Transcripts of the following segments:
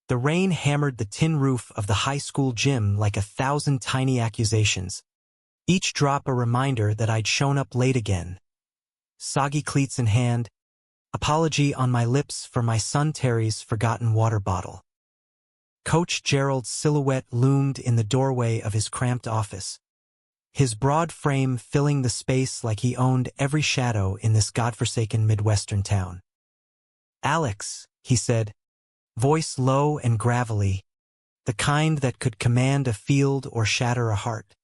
The rain hammered the tin roof of the high school gym like 1,000 tiny accusations, each drop a reminder that I'd shown up late again. Soggy cleats in hand, apology on my lips for my son Terry's forgotten water bottle. Coach Gerald's silhouette loomed in the doorway of his cramped office, his broad frame filling the space like he owned every shadow in this godforsaken Midwestern town. "Alex," he said, voice low and gravelly, the kind that could command a field or shatter a heart.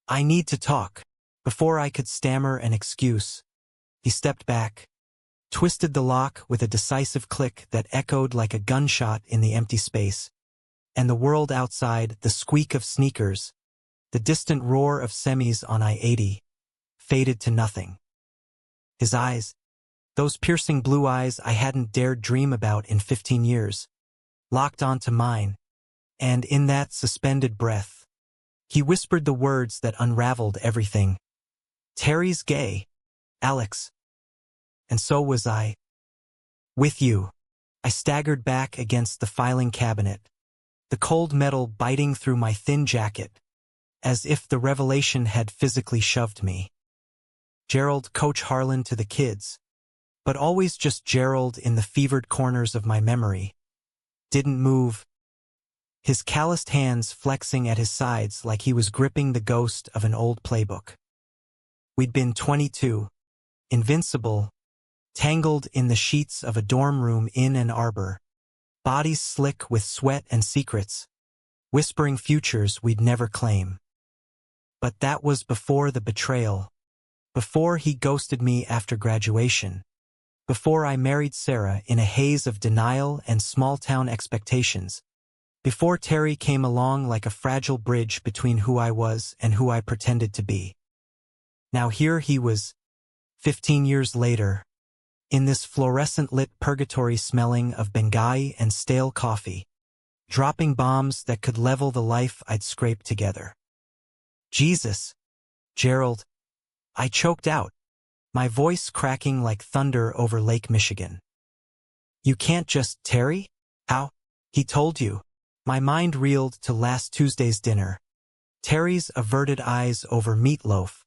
"I need to talk." Before I could stammer an excuse, he stepped back, twisted the lock with a decisive click that echoed like a gunshot in the empty space, and the world outside, the squeak of sneakers, the distant roar of semis on I-80, faded to nothing. His eyes, those piercing blue eyes I hadn't dared dream about in 15 years, locked onto mine, and in that suspended breath, he whispered the words that unraveled everything. "Terry's gay, Alex. And so was I. With you." I staggered back against the filing cabinet, the cold metal biting through my thin jacket, as if the revelation had physically shoved me. Gerald, Coach Harlan to the kids, but always just Gerald in the fevered corners of my memory, didn't move, his calloused hands flexing at his sides like he was gripping the ghost of an old playbook. We'd been 22, invincible, tangled in the sheets of a dorm room in Ann Arbor, bodies slick with sweat and secrets, whispering futures we'd never claim. But that was before the betrayal, before he ghosted me after graduation, before I married Sarah in a haze of denial and small-town expectations, before Terry came along like a fragile bridge between who I was and who I pretended to be. Now here he was, 15 years later, in this fluorescent-lit purgatory smelling of Bengay and stale coffee, dropping bombs that could level the life I'd scraped together. "Jesus, Gerald," I choked out, my voice cracking like thunder over Lake Michigan. "You can't just, Terry? How? He told you." My mind reeled to last Tuesday's dinner, Terry's averted eyes over meatloaf,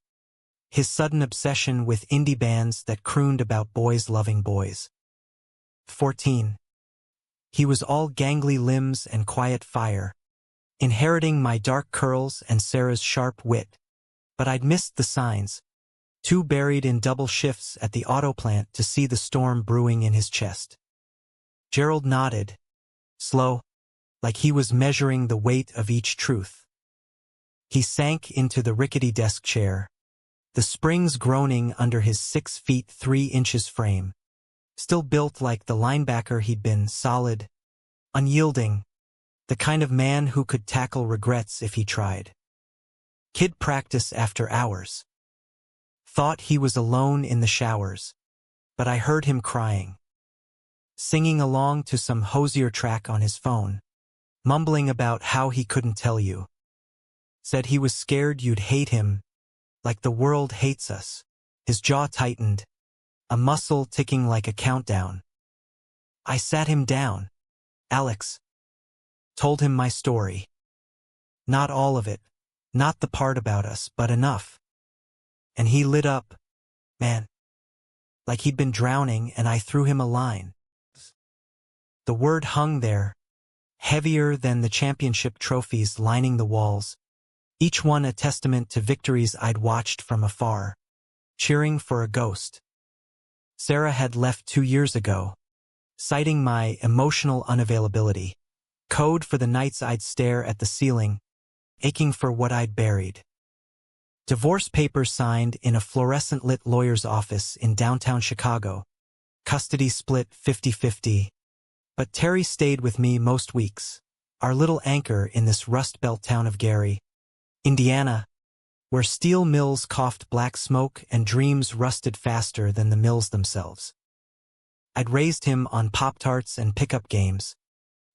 his sudden obsession with indie bands that crooned about boys loving boys. 14. He was all gangly limbs and quiet fire, inheriting my dark curls and Sarah's sharp wit, but I'd missed the signs, too buried in double shifts at the auto plant to see the storm brewing in his chest. Gerald nodded, slow, like he was measuring the weight of each truth. He sank into the rickety desk chair, the springs groaning under his 6 feet 3 inches frame, still built like the linebacker he'd been, solid, unyielding, the kind of man who could tackle regrets if he tried. Kid practice after hours. Thought he was alone in the showers, but I heard him crying, singing along to some Hosier track on his phone, mumbling about how he couldn't tell you. Said he was scared you'd hate him, like the world hates us. His jaw tightened, a muscle ticking like a countdown. I sat him down. "Alex." Told him my story. Not all of it, not the part about us, but enough. And he lit up, man, like he'd been drowning and I threw him a line. The word hung there, heavier than the championship trophies lining the walls, each one a testament to victories I'd watched from afar, cheering for a ghost. Sarah had left 2 years ago, citing my emotional unavailability, code for the nights I'd stare at the ceiling, aching for what I'd buried. Divorce papers signed in a fluorescent-lit lawyer's office in downtown Chicago, custody split 50-50. But Terry stayed with me most weeks, our little anchor in this Rust Belt town of Gary, Indiana, where steel mills coughed black smoke and dreams rusted faster than the mills themselves. I'd raised him on Pop-Tarts and pickup games,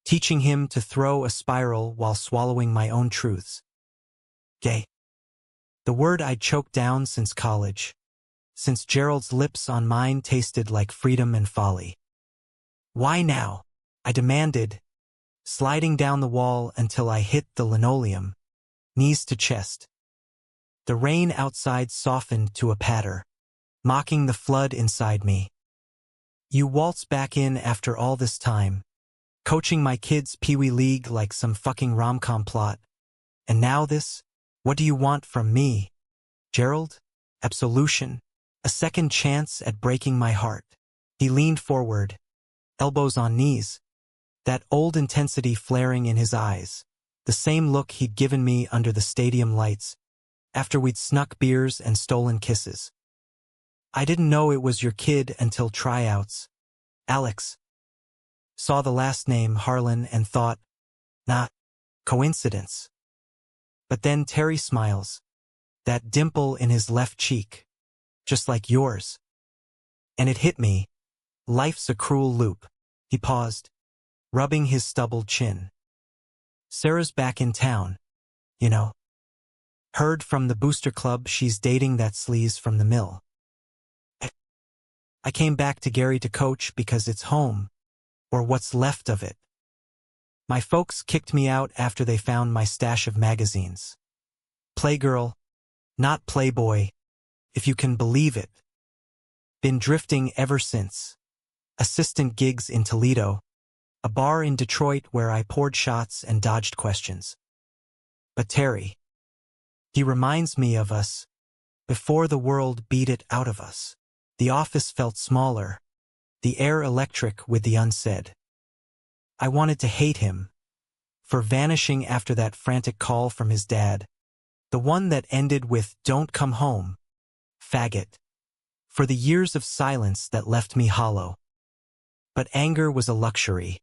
teaching him to throw a spiral while swallowing my own truths. Gay. The word I'd choked down since college, since Gerald's lips on mine tasted like freedom and folly. "Why now?" I demanded, sliding down the wall until I hit the linoleum, knees to chest. The rain outside softened to a patter, mocking the flood inside me. You waltz back in after all this time, coaching my kids' Pee-wee League like some fucking rom-com plot. And now this? What do you want from me? Gerald? Absolution? A second chance at breaking my heart? He leaned forward, elbows on knees, that old intensity flaring in his eyes, the same look he'd given me under the stadium lights, after we'd snuck beers and stolen kisses. I didn't know it was your kid until tryouts. Alex. Saw the last name Harlan and thought, not coincidence. But then Terry smiles, that dimple in his left cheek, just like yours. And it hit me. Life's a cruel loop. He paused, rubbing his stubbled chin. Sarah's back in town, you know. Heard from the booster club she's dating that sleaze from the mill. I came back to Gary to coach because it's home, or what's left of it. My folks kicked me out after they found my stash of magazines. Playgirl, not Playboy, if you can believe it. Been drifting ever since. Assistant gigs in Toledo, a bar in Detroit where I poured shots and dodged questions. But Terry, he reminds me of us, before the world beat it out of us. The office felt smaller, the air electric with the unsaid. I wanted to hate him for vanishing after that frantic call from his dad, the one that ended with "Don't come home, faggot," for the years of silence that left me hollow. But anger was a luxury.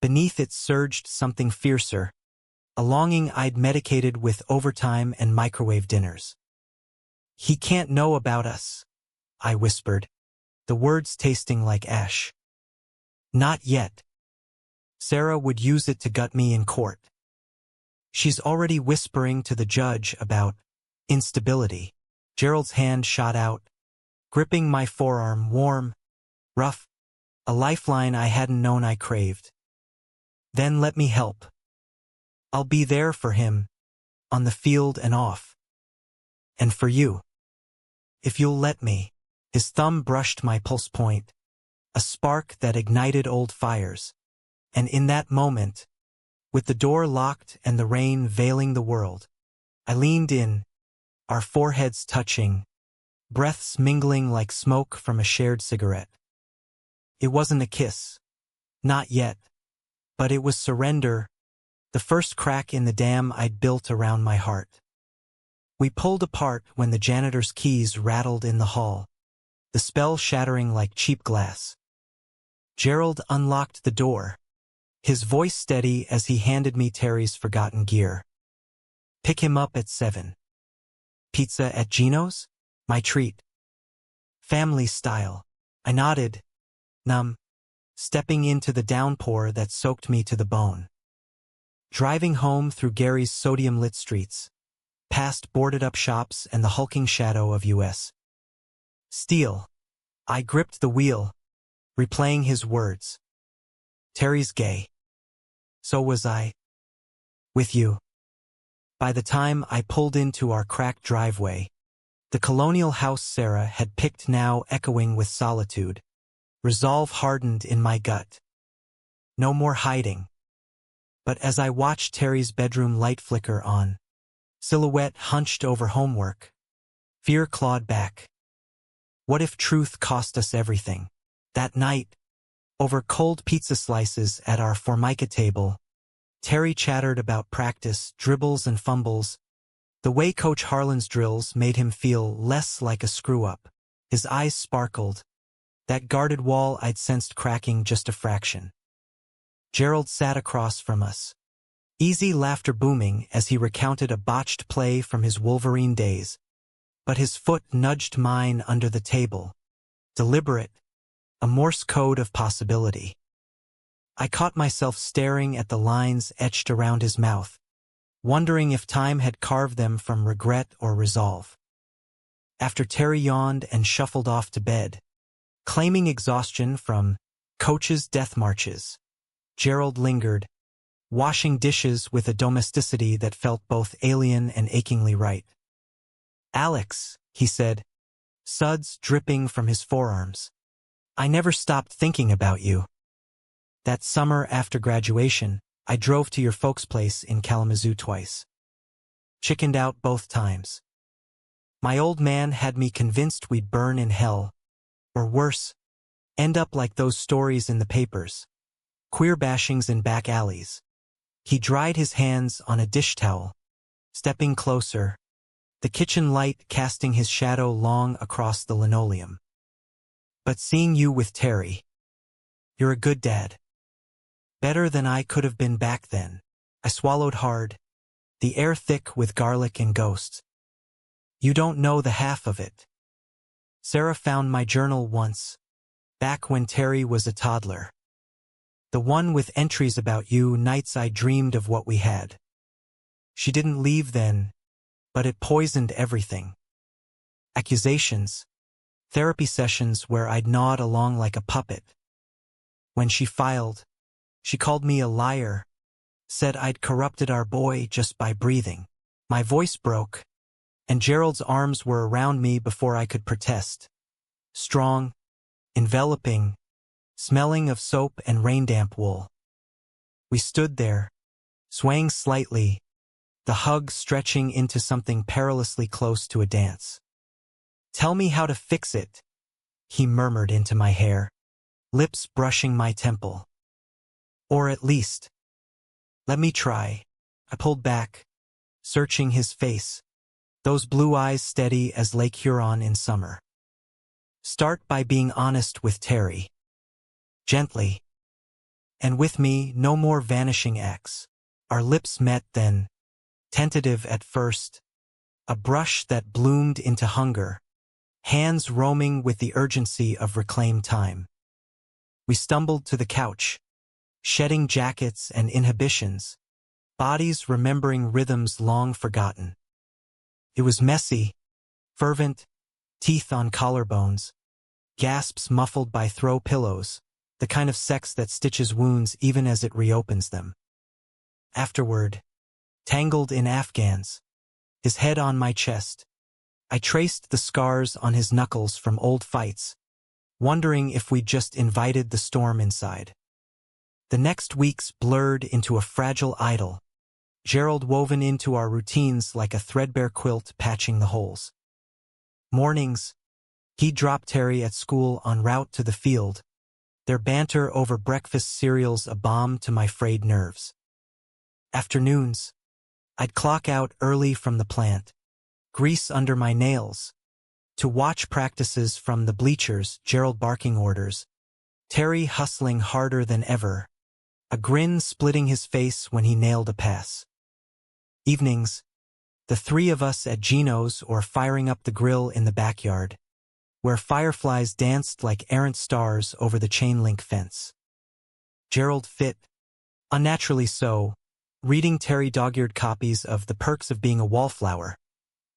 Beneath it surged something fiercer, a longing I'd medicated with overtime and microwave dinners. He can't know about us, I whispered, the words tasting like ash. Not yet. Sarah would use it to gut me in court. She's already whispering to the judge about instability. Gerald's hand shot out, gripping my forearm, warm, rough, a lifeline I hadn't known I craved. Then let me help. I'll be there for him, on the field and off. And for you. If you'll let me. His thumb brushed my pulse point, a spark that ignited old fires. And in that moment, with the door locked and the rain veiling the world, I leaned in, our foreheads touching, breaths mingling like smoke from a shared cigarette. It wasn't a kiss. Not yet. But it was surrender, the first crack in the dam I'd built around my heart. We pulled apart when the janitor's keys rattled in the hall, the spell shattering like cheap glass. Gerald unlocked the door, his voice steady as he handed me Terry's forgotten gear. Pick him up at 7. Pizza at Gino's? My treat. Family style. I nodded, numb, stepping into the downpour that soaked me to the bone. Driving home through Gary's sodium-lit streets, past boarded-up shops and the hulking shadow of U.S. Steel. I gripped the wheel, replaying his words. Terry's gay. So was I. With you. By the time I pulled into our cracked driveway, the colonial house Sarah had picked now echoing with solitude, resolve hardened in my gut. No more hiding. But as I watched Terry's bedroom light flicker on, silhouette hunched over homework, fear clawed back. What if truth cost us everything? That night, over cold pizza slices at our Formica table, Terry chattered about practice, dribbles and fumbles. The way Coach Harlan's drills made him feel less like a screw-up. His eyes sparkled, that guarded wall I'd sensed cracking just a fraction. Gerald sat across from us, easy laughter booming as he recounted a botched play from his Wolverine days, but his foot nudged mine under the table, deliberate, a Morse code of possibility. I caught myself staring at the lines etched around his mouth, wondering if time had carved them from regret or resolve. After Terry yawned and shuffled off to bed, claiming exhaustion from Coach's death marches, Gerald lingered, washing dishes with a domesticity that felt both alien and achingly right. "Alex," he said, suds dripping from his forearms. "I never stopped thinking about you. That summer after graduation, I drove to your folks' place in Kalamazoo twice. Chickened out both times. My old man had me convinced we'd burn in hell, or worse, end up like those stories in the papers. Queer bashings in back alleys." He dried his hands on a dish towel, stepping closer, the kitchen light casting his shadow long across the linoleum. "But seeing you with Terry, you're a good dad. Better than I could have been back then." I swallowed hard, the air thick with garlic and ghosts. "You don't know the half of it. Sarah found my journal once, back when Terry was a toddler. The one with entries about you, nights I dreamed of what we had. She didn't leave then, but it poisoned everything. Accusations, therapy sessions where I'd nod along like a puppet. When she filed, she called me a liar, said I'd corrupted our boy just by breathing. My voice broke, and Gerald's arms were around me before I could protest. Strong, enveloping, smelling of soap and raindamp wool. We stood there, swaying slightly, the hug stretching into something perilously close to a dance. "Tell me how to fix it," he murmured into my hair, lips brushing my temple. "Or at least, let me try." I pulled back, searching his face, those blue eyes steady as Lake Huron in summer. "Start by being honest with Terry. Gently. And with me, no more vanishing acts." Our lips met then, tentative at first, a brush that bloomed into hunger, hands roaming with the urgency of reclaimed time. We stumbled to the couch, shedding jackets and inhibitions, bodies remembering rhythms long forgotten. It was messy, fervent, teeth on collarbones, gasps muffled by throw pillows, the kind of sex that stitches wounds even as it reopens them. Afterward, tangled in Afghans, his head on my chest, I traced the scars on his knuckles from old fights, wondering if we'd just invited the storm inside. The next weeks blurred into a fragile idyll, Gerald woven into our routines like a threadbare quilt patching the holes. Mornings, he'd drop Terry at school en route to the field, their banter over breakfast cereals a balm to my frayed nerves. Afternoons, I'd clock out early from the plant, grease under my nails, to watch practices from the bleachers, Gerald barking orders, Terry hustling harder than ever, a grin splitting his face when he nailed a pass. Evenings, the three of us at Gino's or firing up the grill in the backyard, where fireflies danced like errant stars over the chain-link fence. Gerald fit, unnaturally so, reading Terry dog-eared copies of The Perks of Being a Wallflower,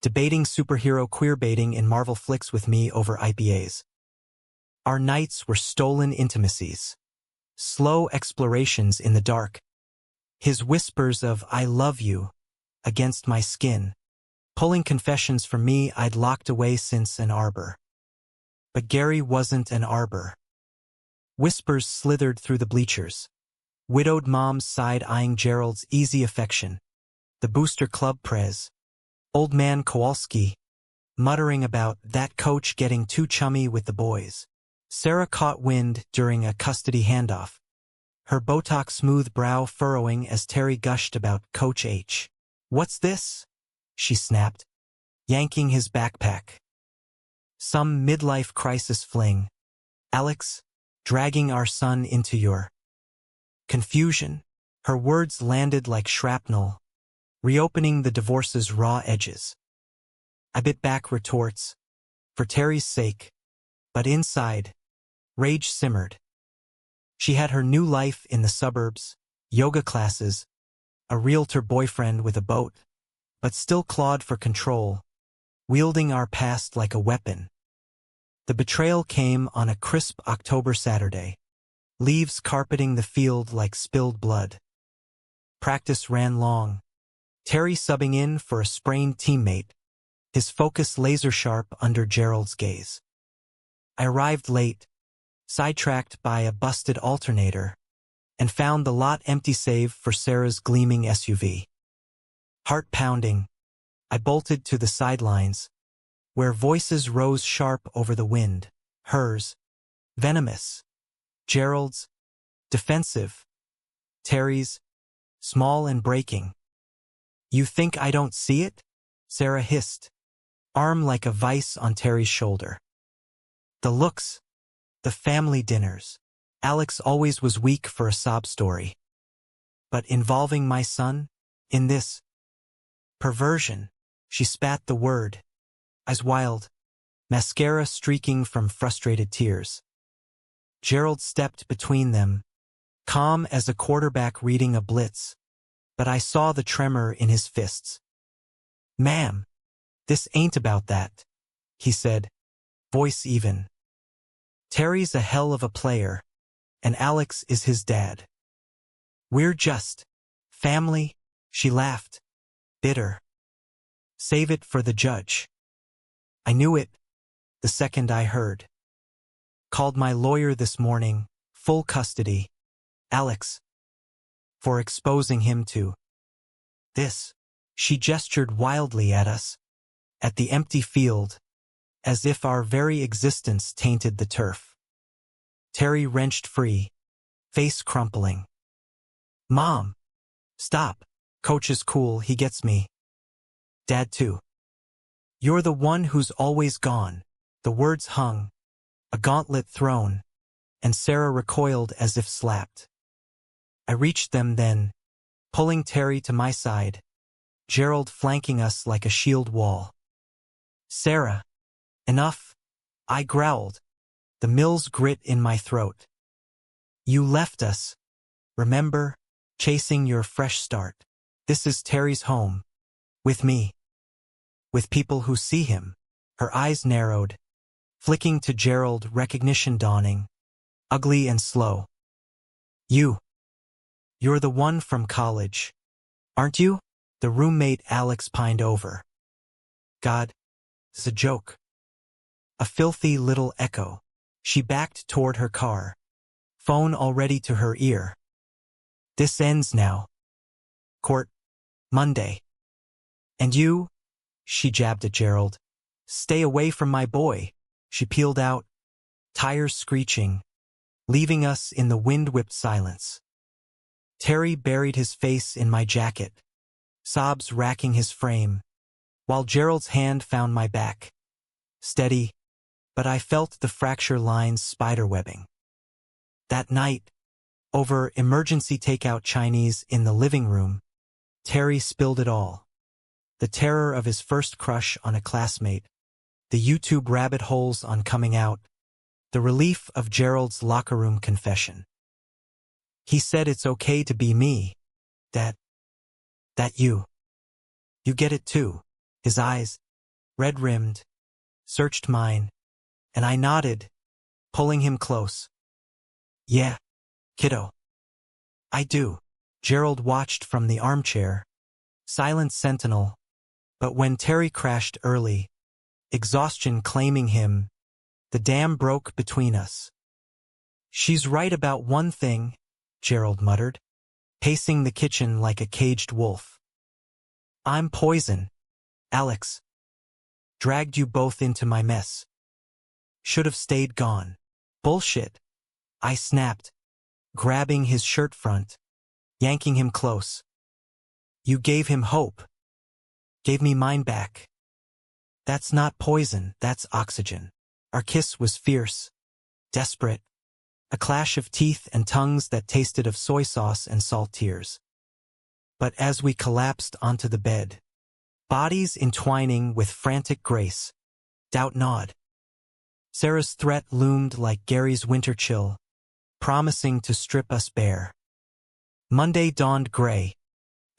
debating superhero queerbaiting in Marvel flicks with me over IPAs. Our nights were stolen intimacies, slow explorations in the dark, his whispers of "I love you" against my skin, pulling confessions from me I'd locked away since an arbor. But Gary wasn't an arbor. Whispers slithered through the bleachers, widowed moms side-eyeing Gerald's easy affection, the booster club prez, old man Kowalski, muttering about that coach getting too chummy with the boys. Sarah caught wind during a custody handoff, her Botox-smooth brow furrowing as Terry gushed about Coach H. "What's this?" she snapped, yanking his backpack. "Some midlife crisis fling. Alex, dragging our son into your..." Confusion. Her words landed like shrapnel, reopening the divorce's raw edges. I bit back retorts, for Terry's sake, but inside, rage simmered. She had her new life in the suburbs, yoga classes, a realtor boyfriend with a boat, but still clawed for control, wielding our past like a weapon. The betrayal came on a crisp October Saturday, leaves carpeting the field like spilled blood. Practice ran long. Terry subbing in for a sprained teammate, his focus laser-sharp under Gerald's gaze. I arrived late, sidetracked by a busted alternator, and found the lot empty save for Sarah's gleaming SUV. Heart pounding, I bolted to the sidelines, where voices rose sharp over the wind, hers, venomous, Gerald's, defensive, Terry's, small and breaking. "You think I don't see it?" Sarah hissed, arm like a vice on Terry's shoulder. The looks, the family dinners. Alex always was weak for a sob story. But involving my son, in this perversion, she spat the word, eyes wild, mascara streaking from frustrated tears. Gerald stepped between them, calm as a quarterback reading a blitz, but I saw the tremor in his fists. "Ma'am, this ain't about that," he said, voice even. "Terry's a hell of a player, and Alex is his dad. We're just family," she laughed, bitter. "Save it for the judge." I knew it the second I heard. "Called my lawyer this morning, full custody, Alex, for exposing him to this." She gestured wildly at us, at the empty field, as if our very existence tainted the turf. Terry wrenched free, face crumpling. "Mom, stop. Coach is cool, he gets me. Dad too. You're the one who's always gone." The words hung, a gauntlet thrown, and Sarah recoiled as if slapped. I reached them then, pulling Terry to my side, Gerald flanking us like a shield wall. "Sarah, enough," I growled, the mill's grit in my throat. "You left us, remember, chasing your fresh start. This is Terry's home, with me, with people who see him." Her eyes narrowed, flicking to Gerald, recognition dawning, ugly and slow. You're the one from college, aren't you?" The roommate Alex pined over. "God, it's a joke." A filthy little echo. She backed toward her car, phone already to her ear. "This ends now. Court, Monday. And you," she jabbed at Gerald, "stay away from my boy." She peeled out, tires screeching, leaving us in the wind-whipped silence. Terry buried his face in my jacket, sobs racking his frame, while Gerald's hand found my back. Steady, but I felt the fracture lines spiderwebbing. That night, over emergency takeout Chinese in the living room, Terry spilled it all. The terror of his first crush on a classmate, the YouTube rabbit holes on coming out, the relief of Gerald's locker room confession. He said it's okay to be me, that you get it too. His eyes, red-rimmed, searched mine, and I nodded, pulling him close. "Yeah, kiddo. I do." Gerald watched from the armchair, silent sentinel, but when Terry crashed early, exhaustion claiming him, the dam broke between us. "She's right about one thing," Gerald muttered, pacing the kitchen like a caged wolf. "I'm poison, Alex. Dragged you both into my mess. Should have stayed gone." "Bullshit," I snapped, grabbing his shirt front, yanking him close. "You gave him hope. Gave me mine back. That's not poison, that's oxygen." Our kiss was fierce, desperate, a clash of teeth and tongues that tasted of soy sauce and salt tears. But as we collapsed onto the bed, bodies entwining with frantic grace, doubt gnawed. Sarah's threat loomed like Gary's winter chill, promising to strip us bare. Monday dawned gray,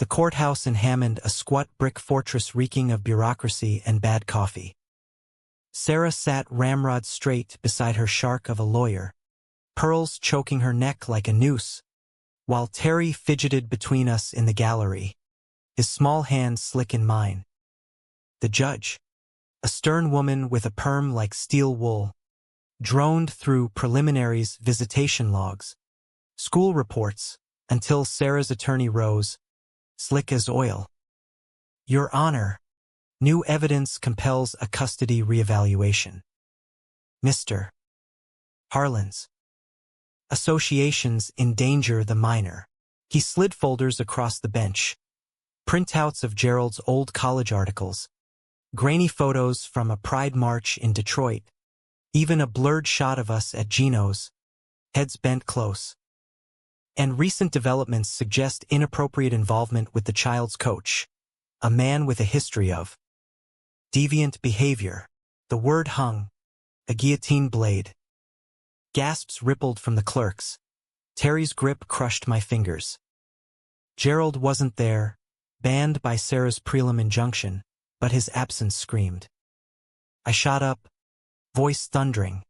the courthouse in Hammond a squat brick fortress reeking of bureaucracy and bad coffee. Sarah sat ramrod straight beside her shark of a lawyer, pearls choking her neck like a noose, while Terry fidgeted between us in the gallery, his small hand slick in mine. The judge, a stern woman with a perm like steel wool, droned through preliminaries, visitation logs, school reports, until Sarah's attorney rose, slick as oil. Your Honor, new evidence compels a custody reevaluation. Mr. Harlan's associations endanger the minor. He slid folders across the bench, printouts of Gerald's old college articles, grainy photos from a Pride March in Detroit, even a blurred shot of us at Gino's, heads bent close. And recent developments suggest inappropriate involvement with the child's coach, a man with a history of deviant behavior. The word hung, a guillotine blade. Gasps rippled from the clerks. Terry's grip crushed my fingers. Gerald wasn't there, banned by Sarah's prelim injunction, but his absence screamed. I shot up, voice thundering.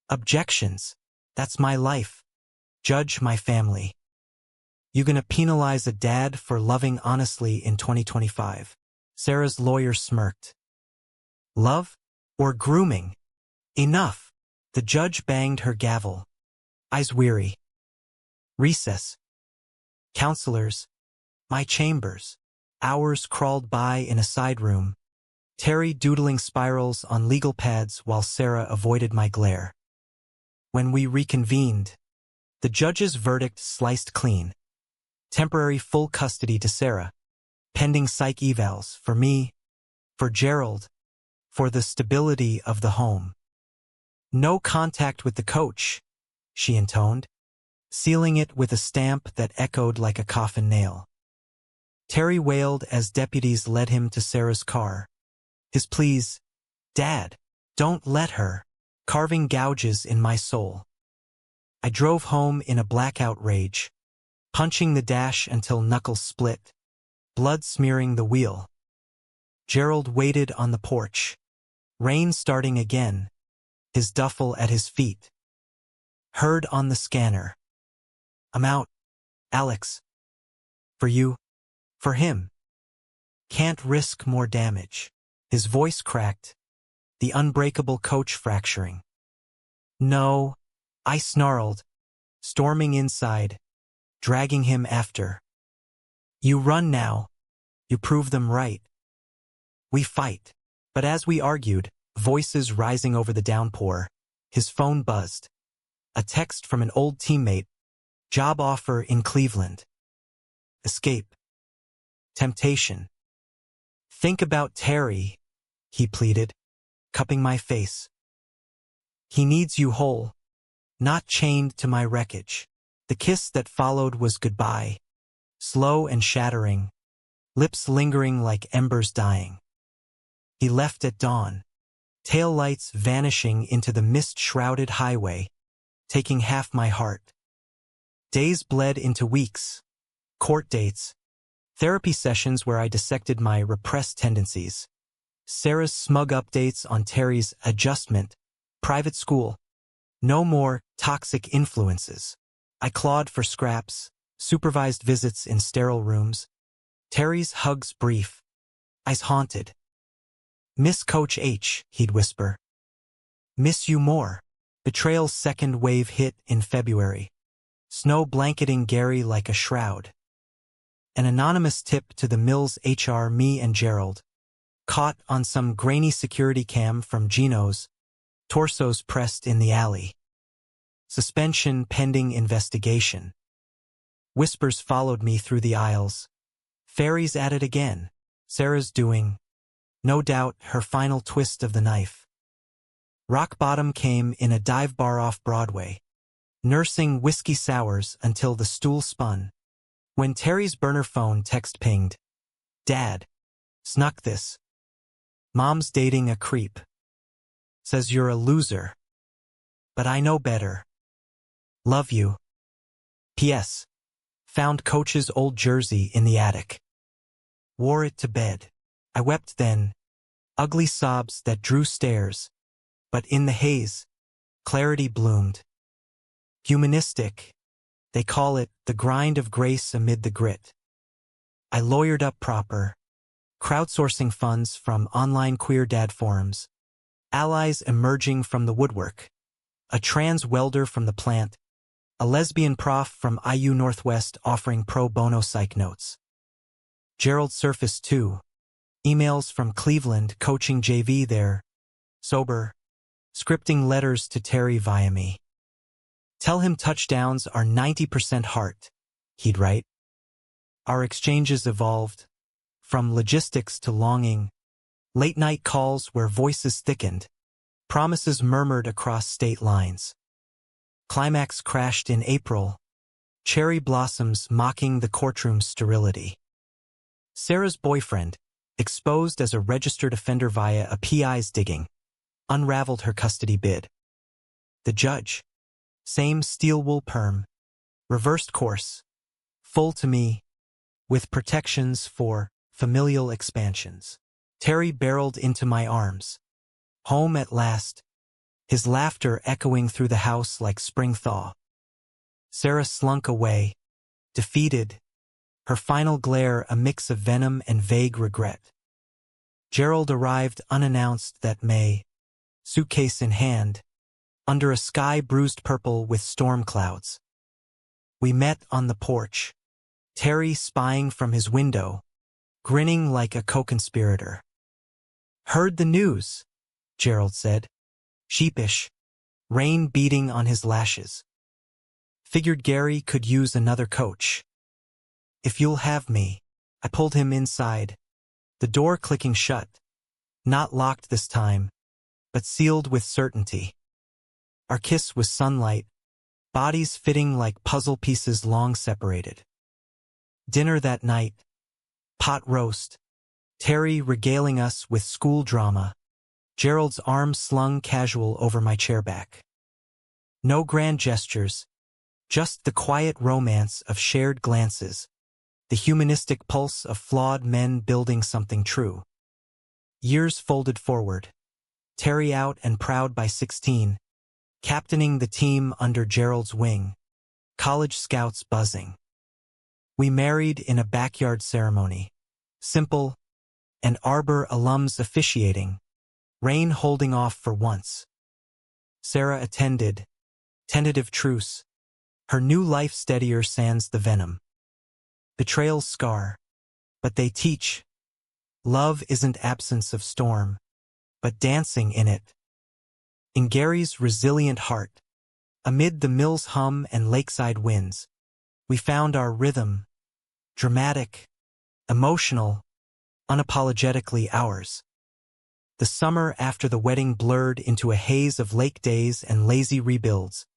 Objections. That's my life. Judge, my family. You gonna penalize a dad for loving honestly in 2025? Sarah's lawyer smirked. Love? Or grooming? Enough. The judge banged her gavel, eyes weary. Recess. Counselors. My chambers. Hours crawled by in a side room, Terry doodling spirals on legal pads while Sarah avoided my glare. When we reconvened, the judge's verdict sliced clean. Temporary full custody to Sarah, pending psych evals for me, for Gerald, for the stability of the home. No contact with the coach, she intoned, sealing it with a stamp that echoed like a coffin nail. Terry wailed as deputies led him to Sarah's car. His pleas, Dad, don't let her, carving gouges in my soul. I drove home in a blackout rage, punching the dash until knuckles split, blood smearing the wheel. Gerald waited on the porch, rain starting again, his duffel at his feet. Heard on the scanner. I'm out, Alex. For you. For him. Can't risk more damage. His voice cracked, the unbreakable coach fracturing. No, I snarled, storming inside, dragging him after. You run now. You prove them right. We fight. But as we argued, voices rising over the downpour, his phone buzzed. A text from an old teammate. Job offer in Cleveland. Escape. Temptation. Think about Terry, he pleaded, cupping my face. He needs you whole, not chained to my wreckage. The kiss that followed was goodbye, slow and shattering, lips lingering like embers dying. He left at dawn, taillights vanishing into the mist-shrouded highway, taking half my heart. Days bled into weeks, court dates, therapy sessions where I dissected my repressed tendencies, Sarah's smug updates on Terry's adjustment, private school, no more toxic influences. I clawed for scraps, supervised visits in sterile rooms, Terry's hugs brief, eyes haunted. Miss Coach H, he'd whisper. Miss you more. Betrayal's second wave hit in February, snow blanketing Gary like a shroud. An anonymous tip to the Mills HR, me and Gerald, caught on some grainy security cam from Gino's, torsos pressed in the alley. Suspension pending investigation. Whispers followed me through the aisles. Fairy's at it again. Sarah's doing, no doubt, her final twist of the knife. Rock bottom came in a dive bar off Broadway, nursing whiskey sours until the stool spun. When Terry's burner phone text pinged, Dad, snuck this. Mom's dating a creep. Says you're a loser. But I know better. Love you. P.S. Found Coach's old jersey in the attic. Wore it to bed. I wept then, ugly sobs that drew stares. But in the haze, clarity bloomed. Humanistic. They call it the grind of grace amid the grit. I lawyered up proper, crowdsourcing funds from online queer dad forums, allies emerging from the woodwork, a trans welder from the plant, a lesbian prof from IU Northwest offering pro bono psych notes. Gerald surfaced too. Emails from Cleveland coaching JV there, sober, scripting letters to Terry via me. Tell him touchdowns are 90% heart, he'd write. Our exchanges evolved, from logistics to longing, late-night calls where voices thickened, promises murmured across state lines. Climax crashed in April, cherry blossoms mocking the courtroom's sterility. Sarah's boyfriend, exposed as a registered offender via a PI's digging, unraveled her custody bid. The judge, same steel wool perm, reversed course, full to me, with protections for familial expansions. Terry barreled into my arms. Home at last, his laughter echoing through the house like spring thaw. Sarah slunk away, defeated, her final glare a mix of venom and vague regret. Gerald arrived unannounced that May, suitcase in hand, under a sky bruised purple with storm clouds. We met on the porch, Terry spying from his window, grinning like a co-conspirator. Heard the news, Gerald said, sheepish, rain beating on his lashes. Figured Gary could use another coach. If you'll have me, I pulled him inside, the door clicking shut, not locked this time, but sealed with certainty. Our kiss was sunlight, bodies fitting like puzzle pieces long separated. Dinner that night, pot roast, Terry regaling us with school drama, Gerald's arm slung casual over my chairback. No grand gestures, just the quiet romance of shared glances, the humanistic pulse of flawed men building something true. Years folded forward, Terry out and proud by 16, captaining the team under Gerald's wing, college scouts buzzing. We married in a backyard ceremony, simple, and Arbor alums officiating, rain holding off for once. Sarah attended, tentative truce, her new life steadier sans the venom. Betrayals scar, but they teach. Love isn't absence of storm, but dancing in it. In Gary's resilient heart, amid the mill's hum and lakeside winds, we found our rhythm, dramatic, emotional, unapologetically ours. The summer after the wedding blurred into a haze of lake days and lazy rebuilds,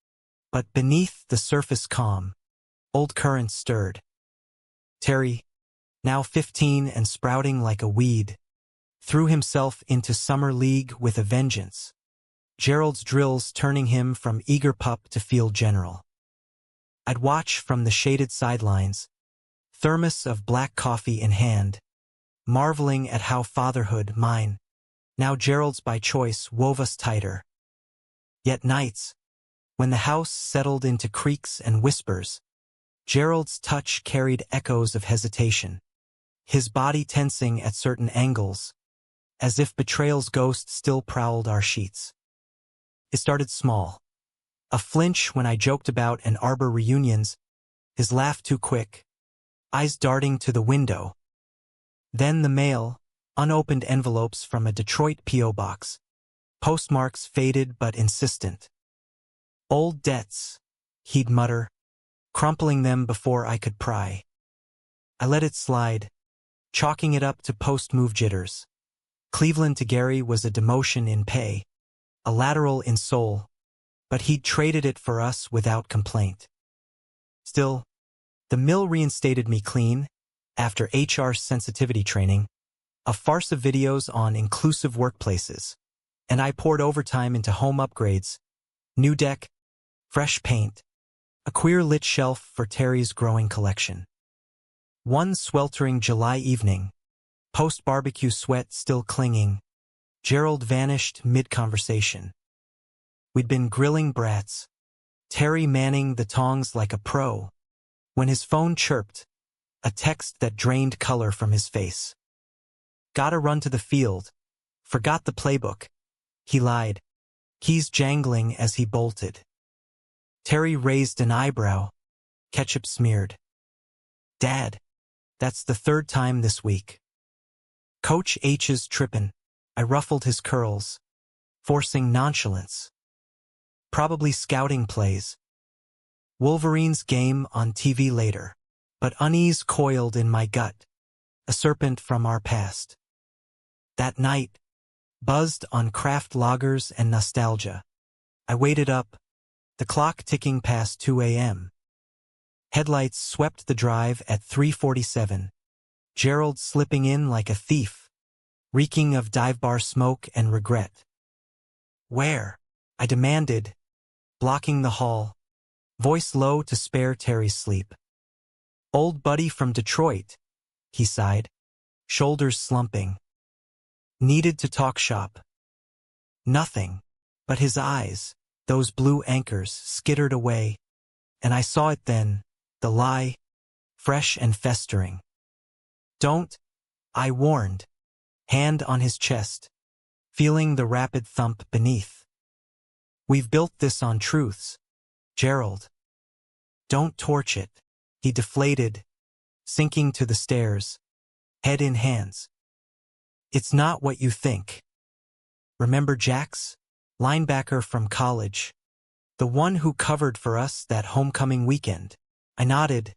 but beneath the surface calm, old currents stirred. Terry, now 15 and sprouting like a weed, threw himself into summer league with a vengeance, Gerald's drills turning him from eager pup to field general. I'd watch from the shaded sidelines, thermos of black coffee in hand, marveling at how fatherhood, mine, now Gerald's by choice, wove us tighter. Yet nights, when the house settled into creaks and whispers, Gerald's touch carried echoes of hesitation, his body tensing at certain angles, as if betrayal's ghost still prowled our sheets. It started small. A flinch when I joked about an Arbor reunions, his laugh too quick, eyes darting to the window. Then the mail, unopened envelopes from a Detroit P.O. box, postmarks faded but insistent. Old debts, he'd mutter, crumpling them before I could pry. I let it slide, chalking it up to post-move jitters. Cleveland to Gary was a demotion in pay, a lateral in soul, but he'd traded it for us without complaint. Still, the mill reinstated me clean, after HR sensitivity training, a farce of videos on inclusive workplaces, and I poured overtime into home upgrades, new deck, fresh paint, a queer-lit shelf for Terry's growing collection. One sweltering July evening, post-barbecue sweat still clinging, Gerald vanished mid-conversation. We'd been grilling brats, Terry manning the tongs like a pro. When his phone chirped, a text that drained color from his face. Gotta run to the field. Forgot the playbook. He lied. Keys jangling as he bolted. Terry raised an eyebrow. Ketchup smeared. Dad, that's the third time this week. Coach H's trippin'. I ruffled his curls, forcing nonchalance. Probably scouting plays. Wolverine's game on TV later. But unease coiled in my gut, a serpent from our past. That night, buzzed on craft lagers and nostalgia. I waited up, the clock ticking past 2 a.m. Headlights swept the drive at 3:47. Gerald slipping in like a thief, reeking of dive bar smoke and regret. Where? I demanded, blocking the hall, voice low to spare Terry's sleep. Old buddy from Detroit, he sighed, shoulders slumping. Needed to talk shop. Nothing, but his eyes, those blue anchors, skittered away, and I saw it then, the lie, fresh and festering. Don't, I warned, hand on his chest, feeling the rapid thump beneath. We've built this on truths, Gerald. Don't torch it. He deflated, sinking to the stairs, head in hands. It's not what you think. Remember Jax, linebacker from college, the one who covered for us that homecoming weekend? I nodded,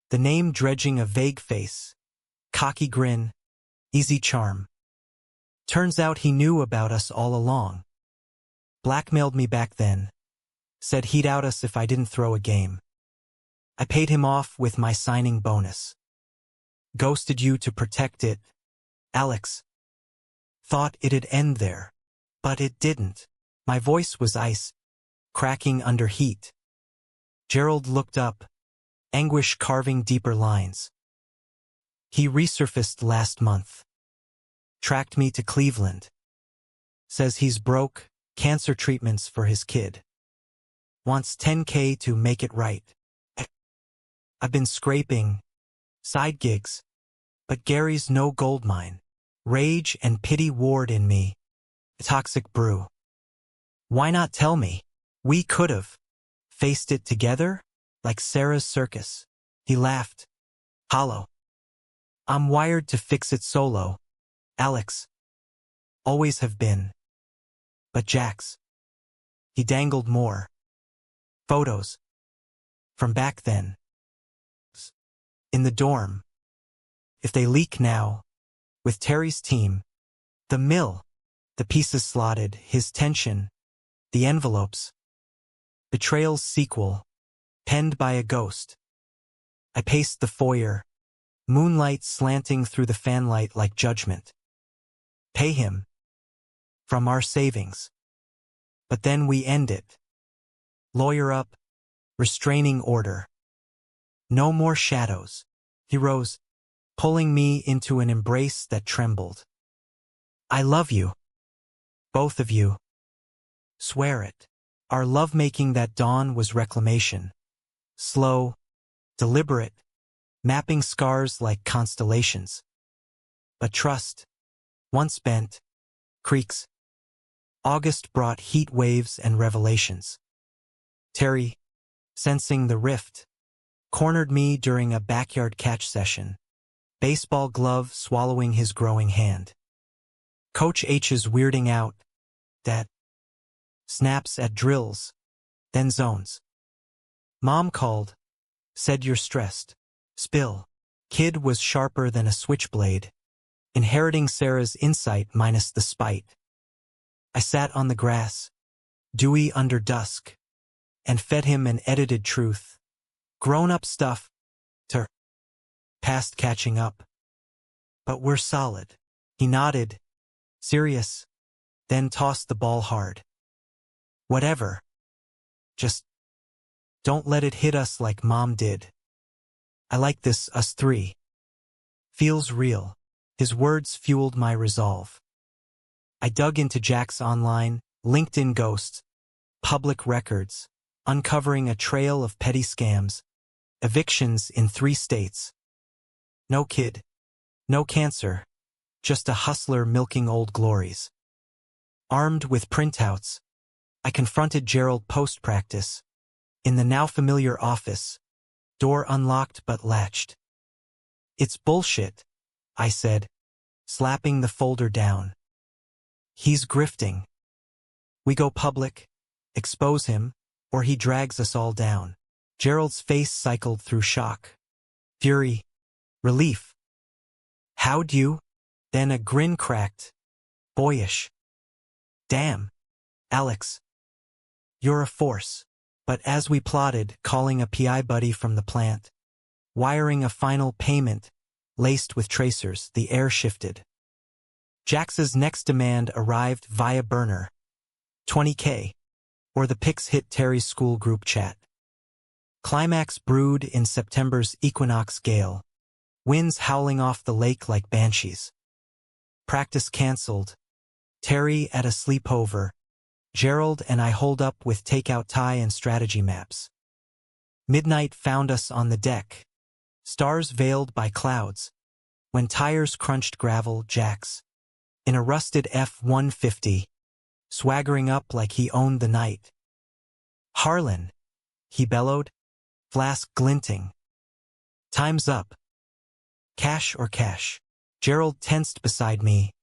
the name dredging a vague face, cocky grin, easy charm. Turns out he knew about us all along. Blackmailed me back then, said he'd out us if I didn't throw a game. I paid him off with my signing bonus. Ghosted you to protect it, Alex. Thought it'd end there, but it didn't. My voice was ice, cracking under heat. Gerald looked up, anguish carving deeper lines. He resurfaced last month. Tracked me to Cleveland. Says he's broke, cancer treatments for his kid. Wants $10K to make it right. I've been scraping, side gigs, but Gary's no gold mine. Rage and pity warred in me. A toxic brew. Why not tell me? We could've faced it together, like Sarah's circus. He laughed. Hollow. I'm wired to fix it solo, Alex. Always have been. But Jax. He dangled more. Photos. From back then. In the dorm. If they leak now, with Terry's team, the mill, the pieces slotted, his tension, the envelopes. Betrayal's sequel, penned by a ghost. I paced the foyer, moonlight slanting through the fanlight like judgment. Pay him. From our savings. But then we end it. Lawyer up, restraining order. No more shadows. He rose, pulling me into an embrace that trembled. I love you. Both of you. Swear it. Our lovemaking that dawn was reclamation. Slow, deliberate, mapping scars like constellations. But trust, once bent, creaks. August brought heat waves and revelations. Terry, sensing the rift, cornered me during a backyard catch session, baseball glove swallowing his growing hand. Coach H's weirding out, that snaps at drills, then zones. Mom called, said you're stressed. Spill. Kid was sharper than a switchblade, inheriting Sarah's insight minus the spite. I sat on the grass, dewy under dusk, and fed him an edited truth. Grown-up stuff, past catching up. But we're solid. He nodded, serious, then tossed the ball hard. Whatever. Just don't let it hit us like Mom did. I like this, us three. Feels real. His words fueled my resolve. I dug into Jack's online, LinkedIn ghosts, public records. uncovering a trail of petty scams, evictions in 3 states. No kid, no cancer, just a hustler milking old glories. Armed with printouts, I confronted Gerald post-practice, in the now familiar office, door unlocked but latched. "It's bullshit," I said, slapping the folder down. "He's grifting. We go public, expose him, or he drags us all down." Gerald's face cycled through shock, fury, relief. "How'd you?" Then a grin cracked, boyish. "Damn, Alex. You're a force." But as we plotted, calling a PI buddy from the plant, wiring a final payment, laced with tracers, the air shifted. Jax's next demand arrived via burner. $20K, or the pics hit Terry's school group chat. Climax brewed in September's equinox gale, winds howling off the lake like banshees. Practice cancelled. Terry at a sleepover. Gerald and I holed up with takeout tie and strategy maps. Midnight found us on the deck, stars veiled by clouds, when tires crunched gravel. Jax, in a rusted F-150, swaggering up like he owned the night. "Harlan," he bellowed, flask glinting. "Time's up. Cash or cash." Gerald tensed beside me,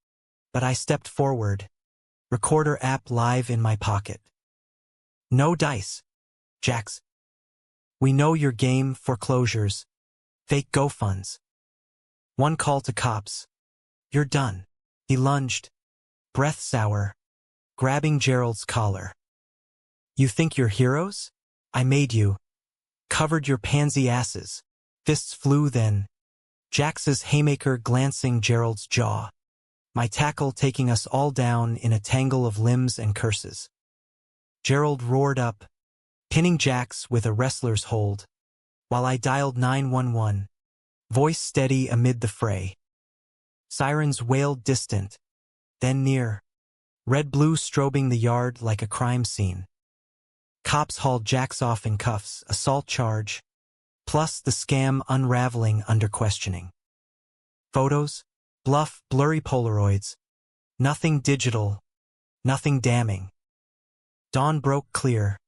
but I stepped forward, recorder app live in my pocket. "No dice, Jax. We know your game, foreclosures, fake GoFunds. One call to cops. You're done." He lunged, breath sour, grabbing Gerald's collar. "You think you're heroes? I made you. Covered your pansy asses." Fists flew then, Jax's haymaker glancing Gerald's jaw, my tackle taking us all down in a tangle of limbs and curses. Gerald roared up, pinning Jax with a wrestler's hold, while I dialed 911, voice steady amid the fray. Sirens wailed distant, then near, red-blue strobing the yard like a crime scene. Cops hauled Jax off in cuffs, assault charge, plus the scam unraveling under questioning. Photos? Bluff, blurry Polaroids. Nothing digital, nothing damning. Dawn broke clear,